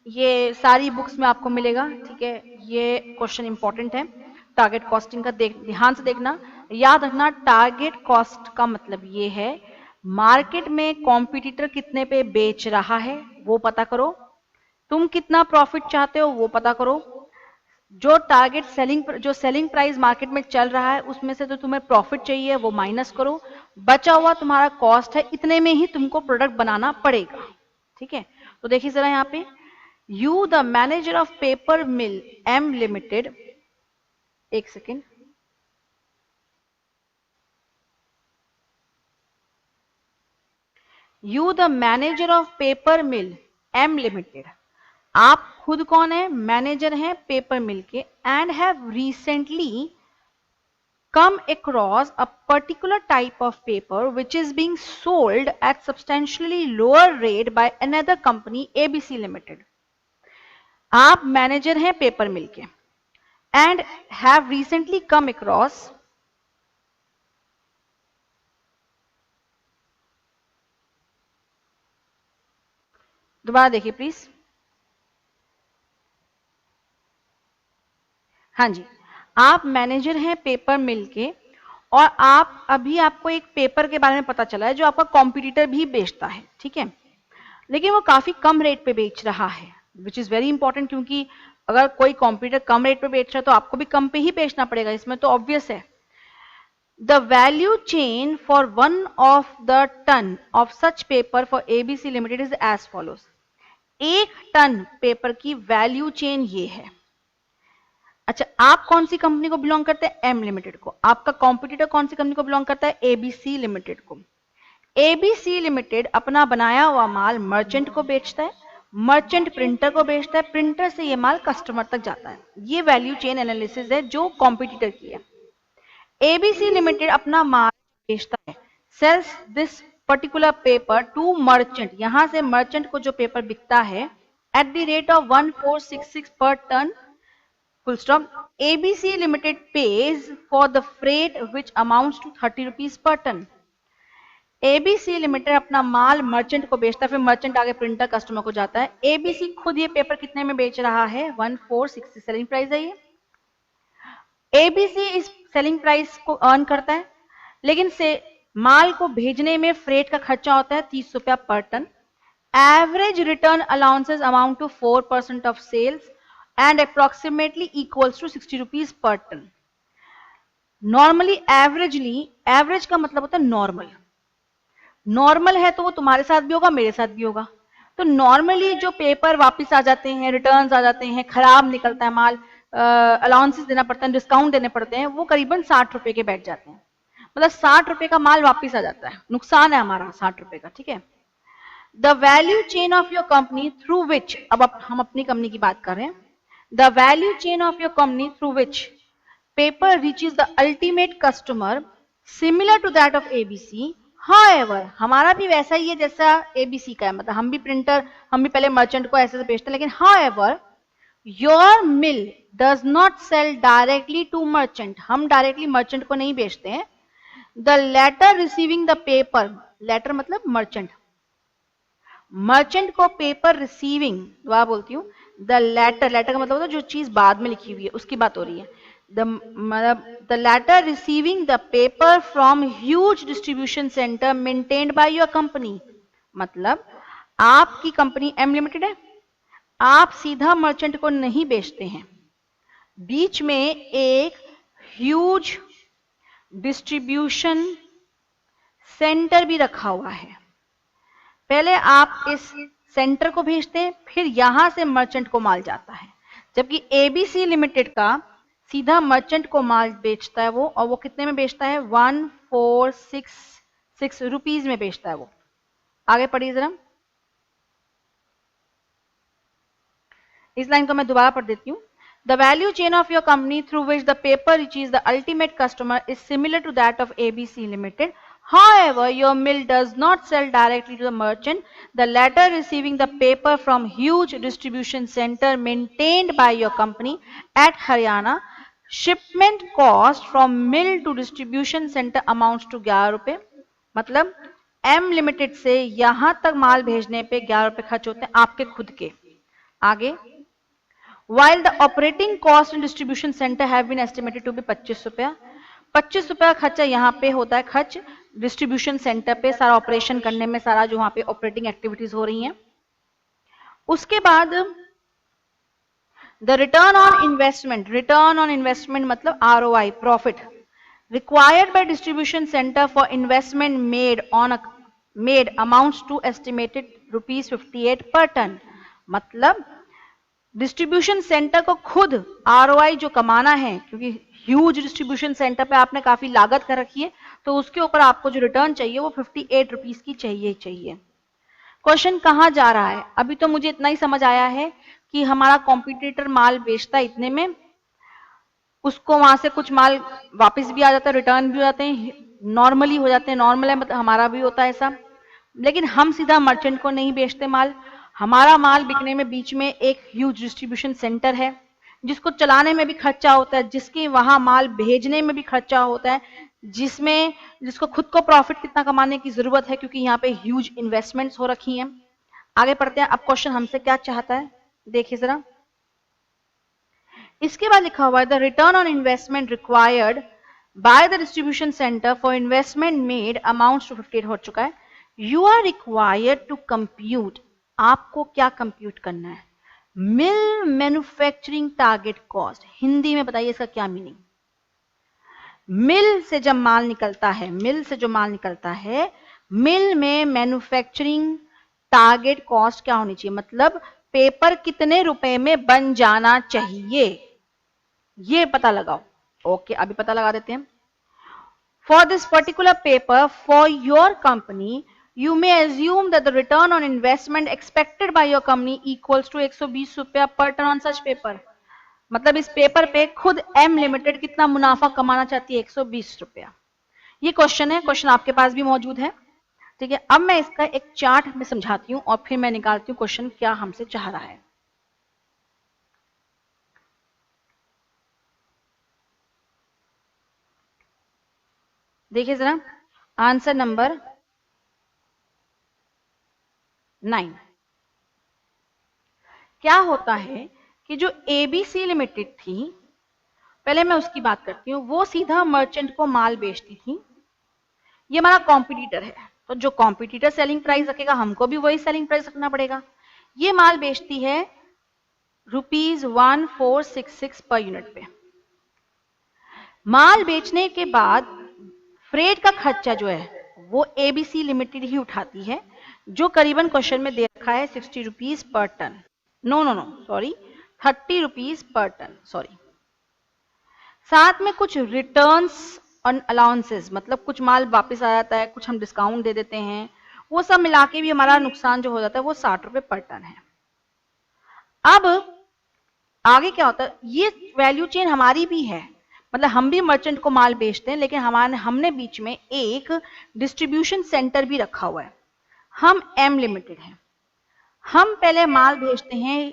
ये सारी बुक्स में आपको मिलेगा, ठीक है। ये क्वेश्चन इंपॉर्टेंट है टारगेट कॉस्टिंग का, ध्यान से देखना, याद रखना। टारगेट कॉस्ट का मतलब ये है मार्केट में कॉम्पिटिटर कितने पे बेच रहा है वो पता करो, तुम कितना प्रॉफिट चाहते हो वो पता करो, जो टारगेट सेलिंग प्राइस मार्केट में चल रहा है उसमें से तो तुम्हें प्रॉफिट चाहिए वो माइनस करो, बचा हुआ तुम्हारा कॉस्ट है, इतने में ही तुमको प्रोडक्ट बनाना पड़ेगा। ठीक है, तो देखिए जरा यहाँ पे, you the manager of paper mill M limited, एक second, you the manager of paper mill M limited, आप खुद कौन है? मैनेजर हैं पेपर मिल के, and have recently come across a particular type of paper which is being sold at substantially lower rate by another company ABC Limited. आप manager हैं paper mill के and have recently come across, दोबारा देखिए please, हाँ जी, आप manager हैं paper mill के और आप अभी आपको एक पेपर के बारे में पता चला है जो आपका कॉम्पिटिटर भी बेचता है, ठीक है, लेकिन वो काफी कम रेट पे बेच रहा है, विच इज वेरी इंपॉर्टेंट, क्योंकि अगर कोई कॉम्पिटिटर कम रेट पे बेच रहा है तो आपको भी कम पे ही बेचना पड़ेगा, इसमें तो ऑब्वियस है। The value chain for 1 of the ton of such paper for ABC Limited is as follows. 1 ton paper की वैल्यू चेन ये है। अच्छा, आप कौन सी कंपनी को बिलोंग करते हैं? एम लिमिटेड को। आपका कॉम्पिटिटर कौन सी कंपनी को बिलोंग करता है? एबीसी लिमिटेड को। एबीसी लिमिटेड अपना बनाया हुआ माल मर्चेंट को बेचता है, मर्चेंट प्रिंटर को बेचता है, प्रिंटर से ये माल कस्टमर तक जाता है। ये वैल्यू चेन एनालिसिस है जो कॉम्पिटिटर की है। एबीसी लिमिटेड अपना माल बेचता है, sales this particular paper to merchant, यहां से मर्चेंट को जो पेपर बिकता है एट द रेट ऑफ 1466 पर ton, full stop. ABC Limited pays for the freight which amounts to 30 rupees per ton. ABC limited अपना माल मर्चेंट को बेचता है, फिर मर्चेंट आगे प्रिंटर कस्टमर को जाता है। एबीसी खुद ये पेपर कितने में बेच रहा है? 1460 सेलिंग प्राइस है ये। एबीसी इस सेलिंग प्राइस को अर्न करता है, लेकिन से माल को भेजने में फ्रेट का खर्चा होता है 30 रुपया per ton. Average return allowances amount to 4% of sales and approximately equals to 60 rupees per ton. Normally averagely, average का मतलब होता है नॉर्मल। नॉर्मल है तो वो तुम्हारे साथ भी होगा, मेरे साथ भी होगा। तो नॉर्मली जो पेपर वापस आ जाते हैं, रिटर्न्स आ जाते हैं, खराब निकलता है माल, अलाउंसेस देना पड़ता है, डिस्काउंट देने पड़ते हैं, वो करीबन 60 रुपए के बैठ जाते हैं। मतलब 60 रुपए का माल वापस आ जाता है, नुकसान है हमारा 60 रुपए का, ठीक है। The value chain of your company through विच, अब हम अपनी कंपनी की बात कर रहे हैं। The value chain of your company through which paper reaches the ultimate customer similar to that of ABC. However, हमारा भी वैसा ही है जैसा ABC का है, मतलब हम भी प्रिंटर, हम भी पहले मर्चेंट को ऐसे से बेचते हैं, लेकिन however your mill does not sell directly to merchant, हम डायरेक्टली मर्चेंट को नहीं बेचते हैं। The latter receiving the paper, letter मतलब मर्चेंट, मर्चेंट को पेपर रिसीविंग, दोबारा बोलती हूँ, द लेटर, लेटर का मतलब होता है जो चीज बाद में लिखी हुई है उसकी बात हो रही है। The letter receiving the paper from huge distribution centre maintained by your company, मतलब आपकी कंपनी एम लिमिटेड है, आप सीधा मर्चेंट को नहीं बेचते हैं, बीच में एक ह्यूज डिस्ट्रीब्यूशन सेंटर भी रखा हुआ है। पहले आप इस सेंटर को भेजते हैं, फिर यहां से मर्चेंट को माल जाता है, जबकि एबीसी लिमिटेड का सीधा मर्चेंट को माल बेचता है वो, और वो कितने में बेचता है? 1466 रुपीज में बेचता है वो। आगे पढ़िए जरा, इस लाइन को मैं दोबारा पढ़ देती हूँ। The value chain of your company through which the paper reaches the ultimate customer is similar to that of ABC limited. However, your mill does not sell directly to the merchant, the latter receiving the paper from huge distribution center maintained by your company at Haryana. Shipment cost from mill to distribution center amounts to 11 रुपए, मतलब M limited से यहां तक माल भेजने पे 11 रुपए खर्च होते हैं आपके खुद के। आगे, while the operating cost in distribution center have been estimated to be 25 रुपया, 25 रुपया खर्चा यहाँ पे होता है, खर्च डिस्ट्रीब्यूशन सेंटर पे सारा ऑपरेशन करने में, सारा जो वहां पे ऑपरेटिंग एक्टिविटीज हो रही हैं। उसके बाद the return on investment, return on investment मतलब ROI, profit required by distribution centre for investment made amounts to estimated ₹58 per ton, मतलब डिस्ट्रीब्यूशन सेंटर को खुद आरओआई जो कमाना है, क्योंकि ह्यूज डिस्ट्रीब्यूशन सेंटर पे आपने काफी लागत कर रखी है, तो उसके ऊपर आपको जो रिटर्न चाहिए वो 58 रुपीज की चाहिए चाहिए। क्वेश्चन कहाँ जा रहा है? अभी तो मुझे इतना ही समझ आया है कि हमारा कॉम्पिटिटर माल बेचता है इतने में, उसको वहां से कुछ माल वापस भी आ जाता है, रिटर्न भी हो जाते हैं, नॉर्मली हो जाते हैं, नॉर्मल है मतलब हमारा भी होता है ऐसा, लेकिन हम सीधा मर्चेंट को नहीं बेचते माल, हमारा माल बिकने में बीच में एक ह्यूज डिस्ट्रीब्यूशन सेंटर है, जिसको चलाने में भी खर्चा होता है, जिसके वहां माल भेजने में भी खर्चा होता है, जिसको खुद को प्रॉफिट कितना कमाने की जरूरत है, क्योंकि यहाँ पे ह्यूज इन्वेस्टमेंट्स हो रखी हैं। आगे पढ़ते हैं, अब क्वेश्चन हमसे क्या चाहता है, देखिए जरा। इसके बाद लिखा हुआ है the return on investment required by the distribution centre for investment made amounts to 58 हो चुका है। You are required to compute, आपको क्या कंप्यूट करना है? Mill manufacturing target cost, Hindi में बताइए इसका क्या मीनिंग? मिल से जब माल निकलता है, मिल से जो माल निकलता है, मिल में मैन्युफैक्चरिंग टारगेट कॉस्ट क्या होनी चाहिए, मतलब पेपर कितने रुपए में बन जाना चाहिए, ये पता लगाओ। ओके, अभी पता लगा देते हैं। For this particular paper for your company you may assume that the return on investment expected by your company equals to 120 रुपया per ton on such paper, मतलब इस पेपर पे खुद एम लिमिटेड कितना मुनाफा कमाना चाहती है? 120 रुपया। ये क्वेश्चन है, क्वेश्चन आपके पास भी मौजूद है, ठीक है। अब मैं इसका एक चार्ट में समझाती हूँ और फिर मैं निकालती हूँ क्वेश्चन क्या हमसे चाह रहा है। देखिए जरा, आंसर नंबर 9। क्या होता है कि जो एबीसी लिमिटेड थी, पहले मैं उसकी बात करती हूँ, वो सीधा मर्चेंट को माल बेचती थी। ये हमारा कॉम्पिटिटर है, तो जो कॉम्पिटिटर सेलिंग प्राइस रखेगा हमको भी वही सेलिंग प्राइस रखना पड़ेगा। ये माल बेचती है ₹1466 पर यूनिट पे। माल बेचने के बाद फ्रेट का खर्चा जो है वो एबीसी लिमिटेड ही उठाती है, जो करीबन क्वेश्चन में दे रखा है 60 rupees per ton. No no no sorry, 30 rupees per ton, sorry. साथ में कुछ रिटर्न्स और अलाउंसेस, मतलब कुछ माल वापस आ जाता है, कुछ हम डिस्काउंट दे देते हैं, वो सब मिला के भी हमारा नुकसान जो हो जाता है वो 60 रुपए पर टन है। अब आगे क्या होता है, ये वैल्यू चेन हमारी भी है, मतलब हम भी मर्चेंट को माल बेचते हैं, लेकिन हमने बीच में एक डिस्ट्रीब्यूशन सेंटर भी रखा हुआ है। हम एम लिमिटेड है, हम पहले माल भेजते हैं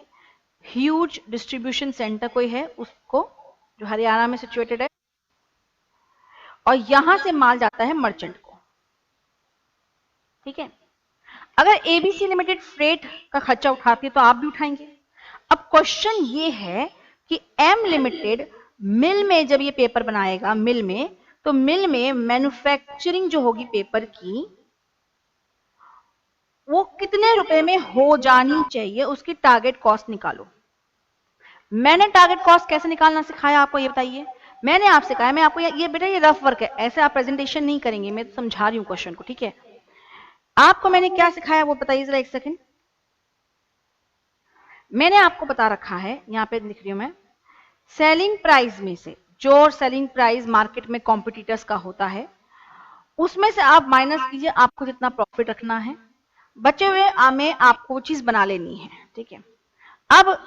ह्यूज डिस्ट्रीब्यूशन सेंटर कोई है उसको, जो हरियाणा में सिचुएटेड है, और यहां से माल जाता है मर्चेंट को। ठीक है, अगर एबीसी लिमिटेड फ्रेट का खर्चा उठाती है तो आप भी उठाएंगे। अब क्वेश्चन ये है कि एम लिमिटेड मिल में जब ये पेपर बनाएगा मिल में, तो मिल में मैन्युफैक्चरिंग जो होगी पेपर की वो कितने रुपए में हो जानी चाहिए, उसकी टारगेट कॉस्ट निकालो। मैंने टारगेट कॉस्ट कैसे निकालना सिखाया आपको, ये बताइए। मैंने आपसे कहा, मैं आपको ये बेटा ये रफ वर्क है, ऐसे आप प्रेजेंटेशन नहीं करेंगे, मैं तो समझा रही हूँ क्वेश्चन को। ठीक है, आपको मैंने क्या सिखाया वो बताइए जरा, एक सेकंड। मैंने आपको बता रखा है, यहां पे लिख रही हूं मैं, सेलिंग प्राइस में से जो सेलिंग प्राइस मार्केट में कॉम्पिटिटर्स का होता है उसमें से आप माइनस कीजिए आपको जितना प्रॉफिट रखना है, बचे हुए में आपको वो चीज बना लेनी है। ठीक है, अब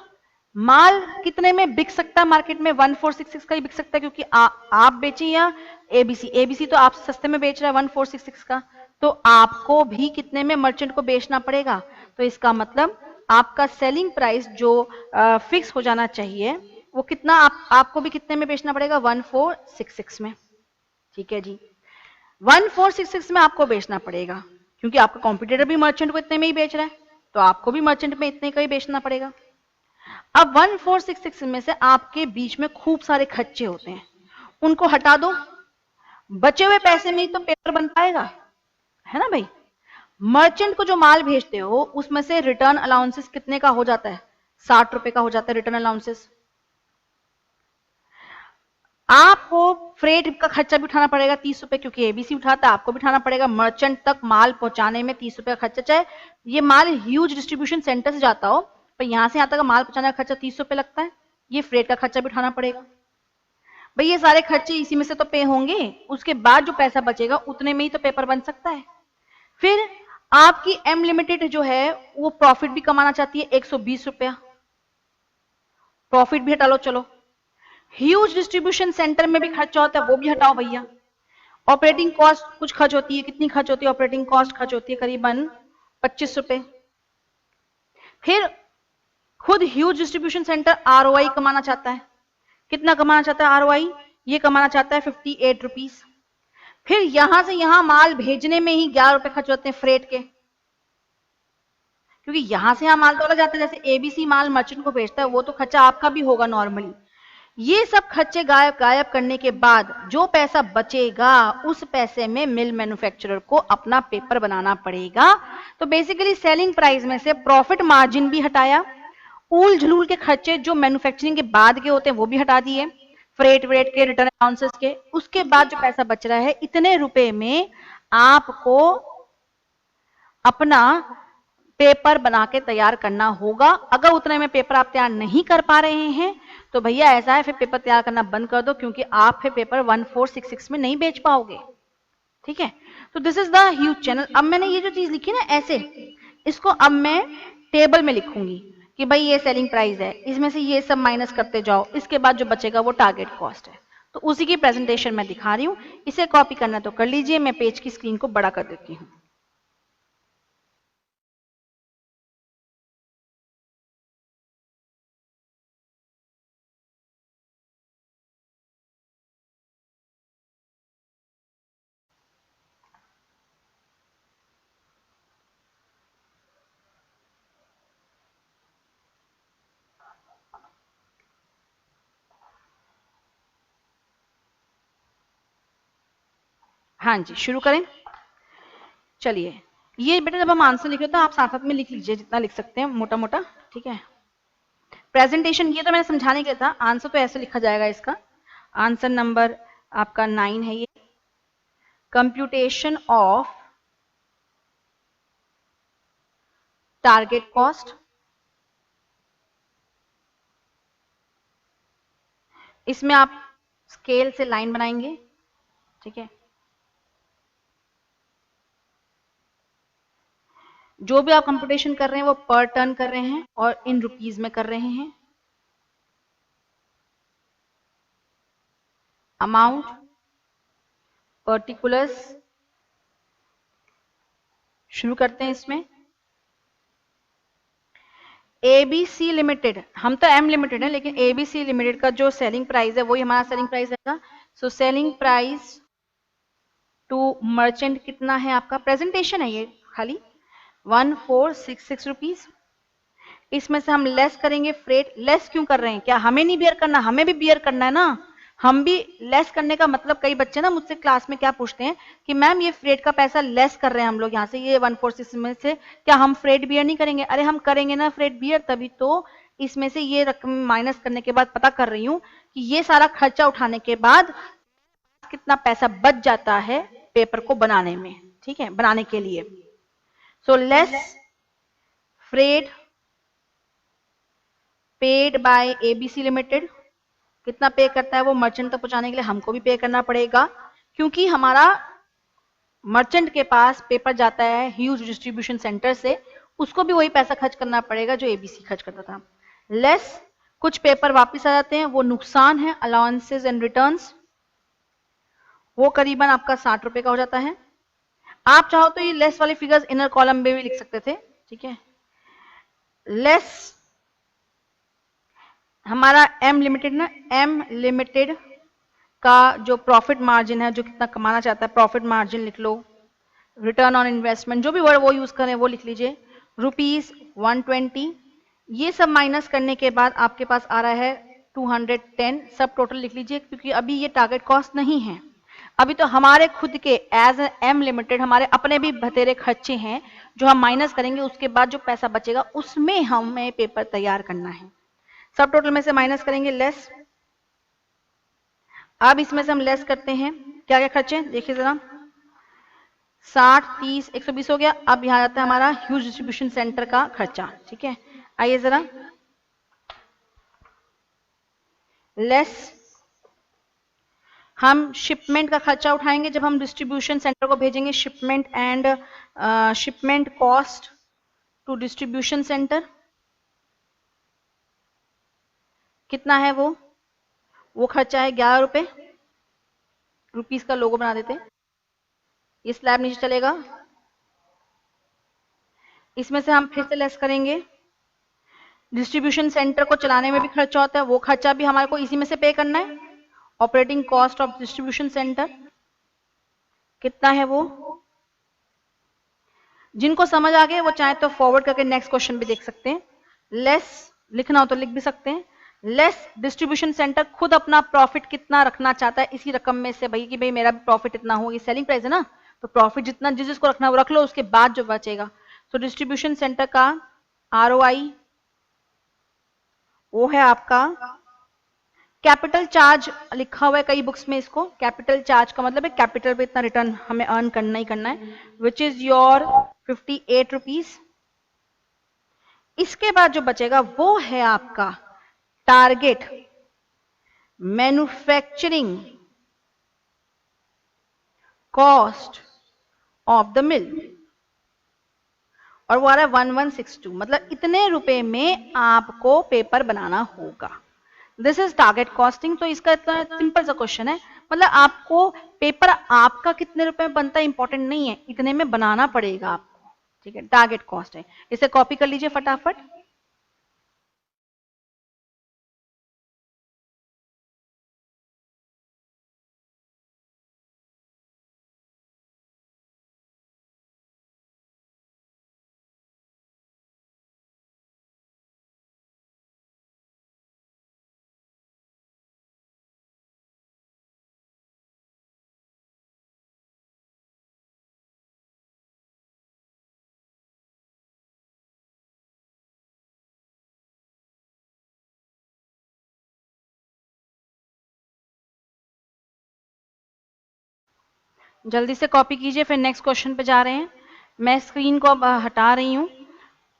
माल कितने में बिक सकता है मार्केट में? 1466 का ही बिक सकता है, क्योंकि आप बेचे या एबीसी, एबीसी तो आप सस्ते में बेच रहा है 1466 का, तो आपको भी कितने में मर्चेंट को बेचना पड़ेगा। तो इसका मतलब आपका सेलिंग प्राइस जो फिक्स हो जाना चाहिए वो कितना, आपको भी कितने में बेचना पड़ेगा? 1466 में। ठीक है जी, 1466 में आपको बेचना पड़ेगा, क्योंकि आपका कॉम्पिटिटर भी मर्चेंट को इतने में ही बेच रहा है, तो आपको भी मर्चेंट में इतने का ही बेचना पड़ेगा। अब 1466 में से आपके बीच में खूब सारे खर्चे होते हैं, उनको हटा दो, बचे हुए पैसे में ही तो पेपर बन पाएगा, है ना भाई। मर्चेंट को जो माल भेजते हो उसमें से रिटर्न अलाउंसेस कितने का हो जाता है? 60 रुपए का हो जाता है रिटर्न अलाउंसेस। आपको फ्रेट का खर्चा भी उठाना पड़ेगा 30 रुपए, क्योंकि एबीसी उठाता है, आपको भी उठाना पड़ेगा। मर्चेंट तक माल पहुंचाने में 30 रुपए का खर्चा, चाहे ये माल ह्यूज डिस्ट्रीब्यूशन सेंटर से जाता हो, पर यहां से यहां तक माल पहुंचाने का खर्चा 30 रुपए लगता है, ये फ्रेट का खर्चा भी उठाना पड़ेगा। भाई ये सारे खर्चे इसी में से तो पे होंगे, उसके बाद जो पैसा बचेगा उतने में ही तो पेपर बन सकता है। फिर आपकी एम लिमिटेड जो है वो प्रॉफिट भी कमाना चाहती है, 120 रुपया प्रॉफिट भी हटा लो। चलो, ह्यूज डिस्ट्रीब्यूशन सेंटर में भी खर्चा होता है, वो भी हटाओ भैया। ऑपरेटिंग कॉस्ट कुछ खर्च होती है, कितनी खर्च होती है? ऑपरेटिंग कॉस्ट खर्च होती है करीबन 25 रुपए। फिर खुद ह्यूज डिस्ट्रीब्यूशन सेंटर आरओआई कमाना चाहता है, कितना कमाना चाहता है आरओआई? ये कमाना चाहता है 58 रुपीज। फिर यहां से यहां माल भेजने में ही 11 रुपए खर्च होते हैं फ्रेट के, क्योंकि यहां से यहां माल तोला जाता है, जैसे एबीसी माल मर्चेंट को भेजता है वो तो खर्चा आपका भी होगा नॉर्मली। ये सब खर्चे गायब करने के बाद जो पैसा बचेगा उस पैसे में मिल मैन्युफैक्चरर को अपना पेपर बनाना पड़ेगा। तो बेसिकली सेलिंग प्राइस में से प्रॉफिट मार्जिन भी हटाया, ऊल झलूल के खर्चे जो मैन्युफैक्चरिंग के बाद के होते हैं वो भी हटा दिए, फ्रेट वेट के, रिटर्न अलाउंसेस के, उसके बाद जो पैसा बच रहा है इतने रुपए में आपको अपना पेपर बना के तैयार करना होगा। अगर उतने में पेपर आप तैयार नहीं कर पा रहे हैं तो भैया ऐसा है, फिर पेपर तैयार करना बंद कर दो, क्योंकि आप फिर पेपर 1466 में नहीं बेच पाओगे। ठीक है, तो this is the huge channel. अब मैंने ये जो चीज लिखी ना ऐसे, इसको अब मैं टेबल में लिखूंगी कि भाई ये सेलिंग प्राइस है, इसमें से ये सब माइनस करते जाओ, इसके बाद जो बचेगा वो टारगेट कॉस्ट है। तो उसी की प्रेजेंटेशन मैं दिखा रही हूं, इसे कॉपी करना तो कर लीजिए, मैं पेज की स्क्रीन को बड़ा कर देती हूँ। हाँ जी, शुरू करें। चलिए, ये बेटा जब हम आंसर लिख रहे तो आप साथ साथ में लिख लीजिए, जितना लिख सकते हैं मोटा मोटा, ठीक है। प्रेजेंटेशन ये तो मैंने समझाने के लिए था, आंसर तो ऐसे लिखा जाएगा इसका। आंसर नंबर आपका 9 है ये, कंप्यूटेशन ऑफ टारगेट कॉस्ट। इसमें आप स्केल से लाइन बनाएंगे, ठीक है। जो भी आप कंप्यूटेशन कर रहे हैं वो पर टन कर रहे हैं और इन रुपीस में कर रहे हैं। अमाउंट, पर्टिकुलर्स, शुरू करते हैं इसमें। एबीसी लिमिटेड, हम तो एम लिमिटेड है, लेकिन एबीसी लिमिटेड का जो सेलिंग प्राइस है वही हमारा सेलिंग प्राइस रहेगा। So selling price to merchant कितना है आपका, प्रेजेंटेशन है ये खाली, 1466 रुपीज। इसमें से हम लेस करेंगे फ्रेट। लेस क्यों कर रहे हैं, क्या हमें नहीं बियर करना, हमें भी बियर करना है ना। हम भी लेस करने का मतलब, कई बच्चे ना मुझसे क्लास में क्या पूछते हैं कि मैम ये फ्रेट का पैसा लेस कर रहे हैं हम लोग यहाँ से, ये 146 में से क्या हम फ्रेट बियर नहीं करेंगे। अरे हम करेंगे ना फ्रेट बियर, तभी तो इसमें से ये रकम माइनस करने के बाद पता कर रही हूँ कि ये सारा खर्चा उठाने के बाद कितना पैसा बच जाता है पेपर को बनाने में, ठीक है, बनाने के लिए। So less freight paid by ABC limited, कितना पे करता है वो मर्चेंट तक पहुंचाने के लिए हमको भी पे करना पड़ेगा, क्योंकि हमारा मर्चेंट के पास पेपर जाता है ह्यूज डिस्ट्रीब्यूशन सेंटर से, उसको भी वही पैसा खर्च करना पड़ेगा जो एबीसी खर्च करता था। लेस कुछ पेपर वापस आ जाते हैं, वो नुकसान है, अलाउंसेस एंड रिटर्न्स, वो करीबन आपका 60 रुपए का हो जाता है। आप चाहो तो ये लेस वाले फिगर्स इनर कॉलम में भी लिख सकते थे, ठीक है। लेस हमारा एम लिमिटेड ना, एम लिमिटेड का जो प्रॉफिट मार्जिन है, जो कितना कमाना चाहता है, प्रॉफिट मार्जिन लिख लो, रिटर्न ऑन इन्वेस्टमेंट, जो भी वर्ड वो यूज करें वो लिख लीजिए, ₹120। ये सब माइनस करने के बाद आपके पास आ रहा है 210, सब टोटल लिख लीजिए, क्योंकि अभी ये टारगेट कॉस्ट नहीं है, अभी तो हमारे खुद के एज एम लिमिटेड हमारे अपने भी बतेरे खर्चे हैं जो हम माइनस करेंगे, उसके बाद जो पैसा बचेगा उसमें हमें पेपर तैयार करना है। सब टोटल में से माइनस करेंगे लेस। अब इसमें से हम लेस करते हैं क्या क्या खर्चे, देखिए जरा, 60, 30, 120 हो गया। अब यहाँ आता है हमारा ह्यूज डिस्ट्रीब्यूशन सेंटर का खर्चा, ठीक है। आइए जरा, लेस हम शिपमेंट का खर्चा उठाएंगे, जब हम डिस्ट्रीब्यूशन सेंटर को भेजेंगे, shipment and shipment cost to distribution centre कितना है वो खर्चा है 11 रुपए, रुपीस का लोगो बना देते, ये स्लैब नीचे चलेगा। इसमें से हम फिर से लेस करेंगे, डिस्ट्रीब्यूशन सेंटर को चलाने में भी खर्चा होता है, वो खर्चा भी हमारे को इसी में से पे करना है। Operating cost of distribution centre कितना है वो, जिनको समझ आ गए वो चाहे तो फॉरवर्ड करके नेक्स्ट क्वेश्चन भी देख सकते हैं। लेस लिखना हो तो लिख भी सकते हैं। लेस डिस्ट्रीब्यूशन सेंटर खुद अपना प्रॉफिट कितना रखना चाहता है इसी रकम में से, भाई कि भाई मेरा भी प्रॉफिट इतना हो, ये सेलिंग प्राइस है ना, तो प्रॉफिट जितना जिसको रखना है वो रख लो, उसके बाद जो बचेगा। तो डिस्ट्रीब्यूशन सेंटर का आरओआई वो है आपका कैपिटल चार्ज, लिखा हुआ है कई बुक्स में इसको, कैपिटल चार्ज का मतलब है कैपिटल पे इतना रिटर्न हमें अर्न करना ही करना है, विच इज योर 58 रुपीज। इसके बाद जो बचेगा वो है आपका target manufacturing cost of the mill, और वो आ रहा है 1162, मतलब इतने रुपए में आपको पेपर बनाना होगा। This is target costing. तो इसका इतना सिंपल सा क्वेश्चन है, मतलब आपको पेपर आपका कितने रुपए में बनता है इंपॉर्टेंट नहीं है, इतने में बनाना पड़ेगा आपको, ठीक है, टारगेट कॉस्ट है। इसे कॉपी कर लीजिए फटाफट। जल्दी से कॉपी कीजिए, फिर नेक्स्ट क्वेश्चन पे जा रहे हैं। मैं स्क्रीन को अब हटा रही हूं।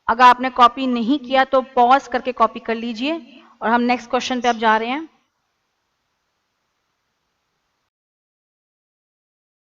अगर आपने कॉपी नहीं किया तो पॉज करके कॉपी कर लीजिए और हम नेक्स्ट क्वेश्चन पे अब जा रहे हैं।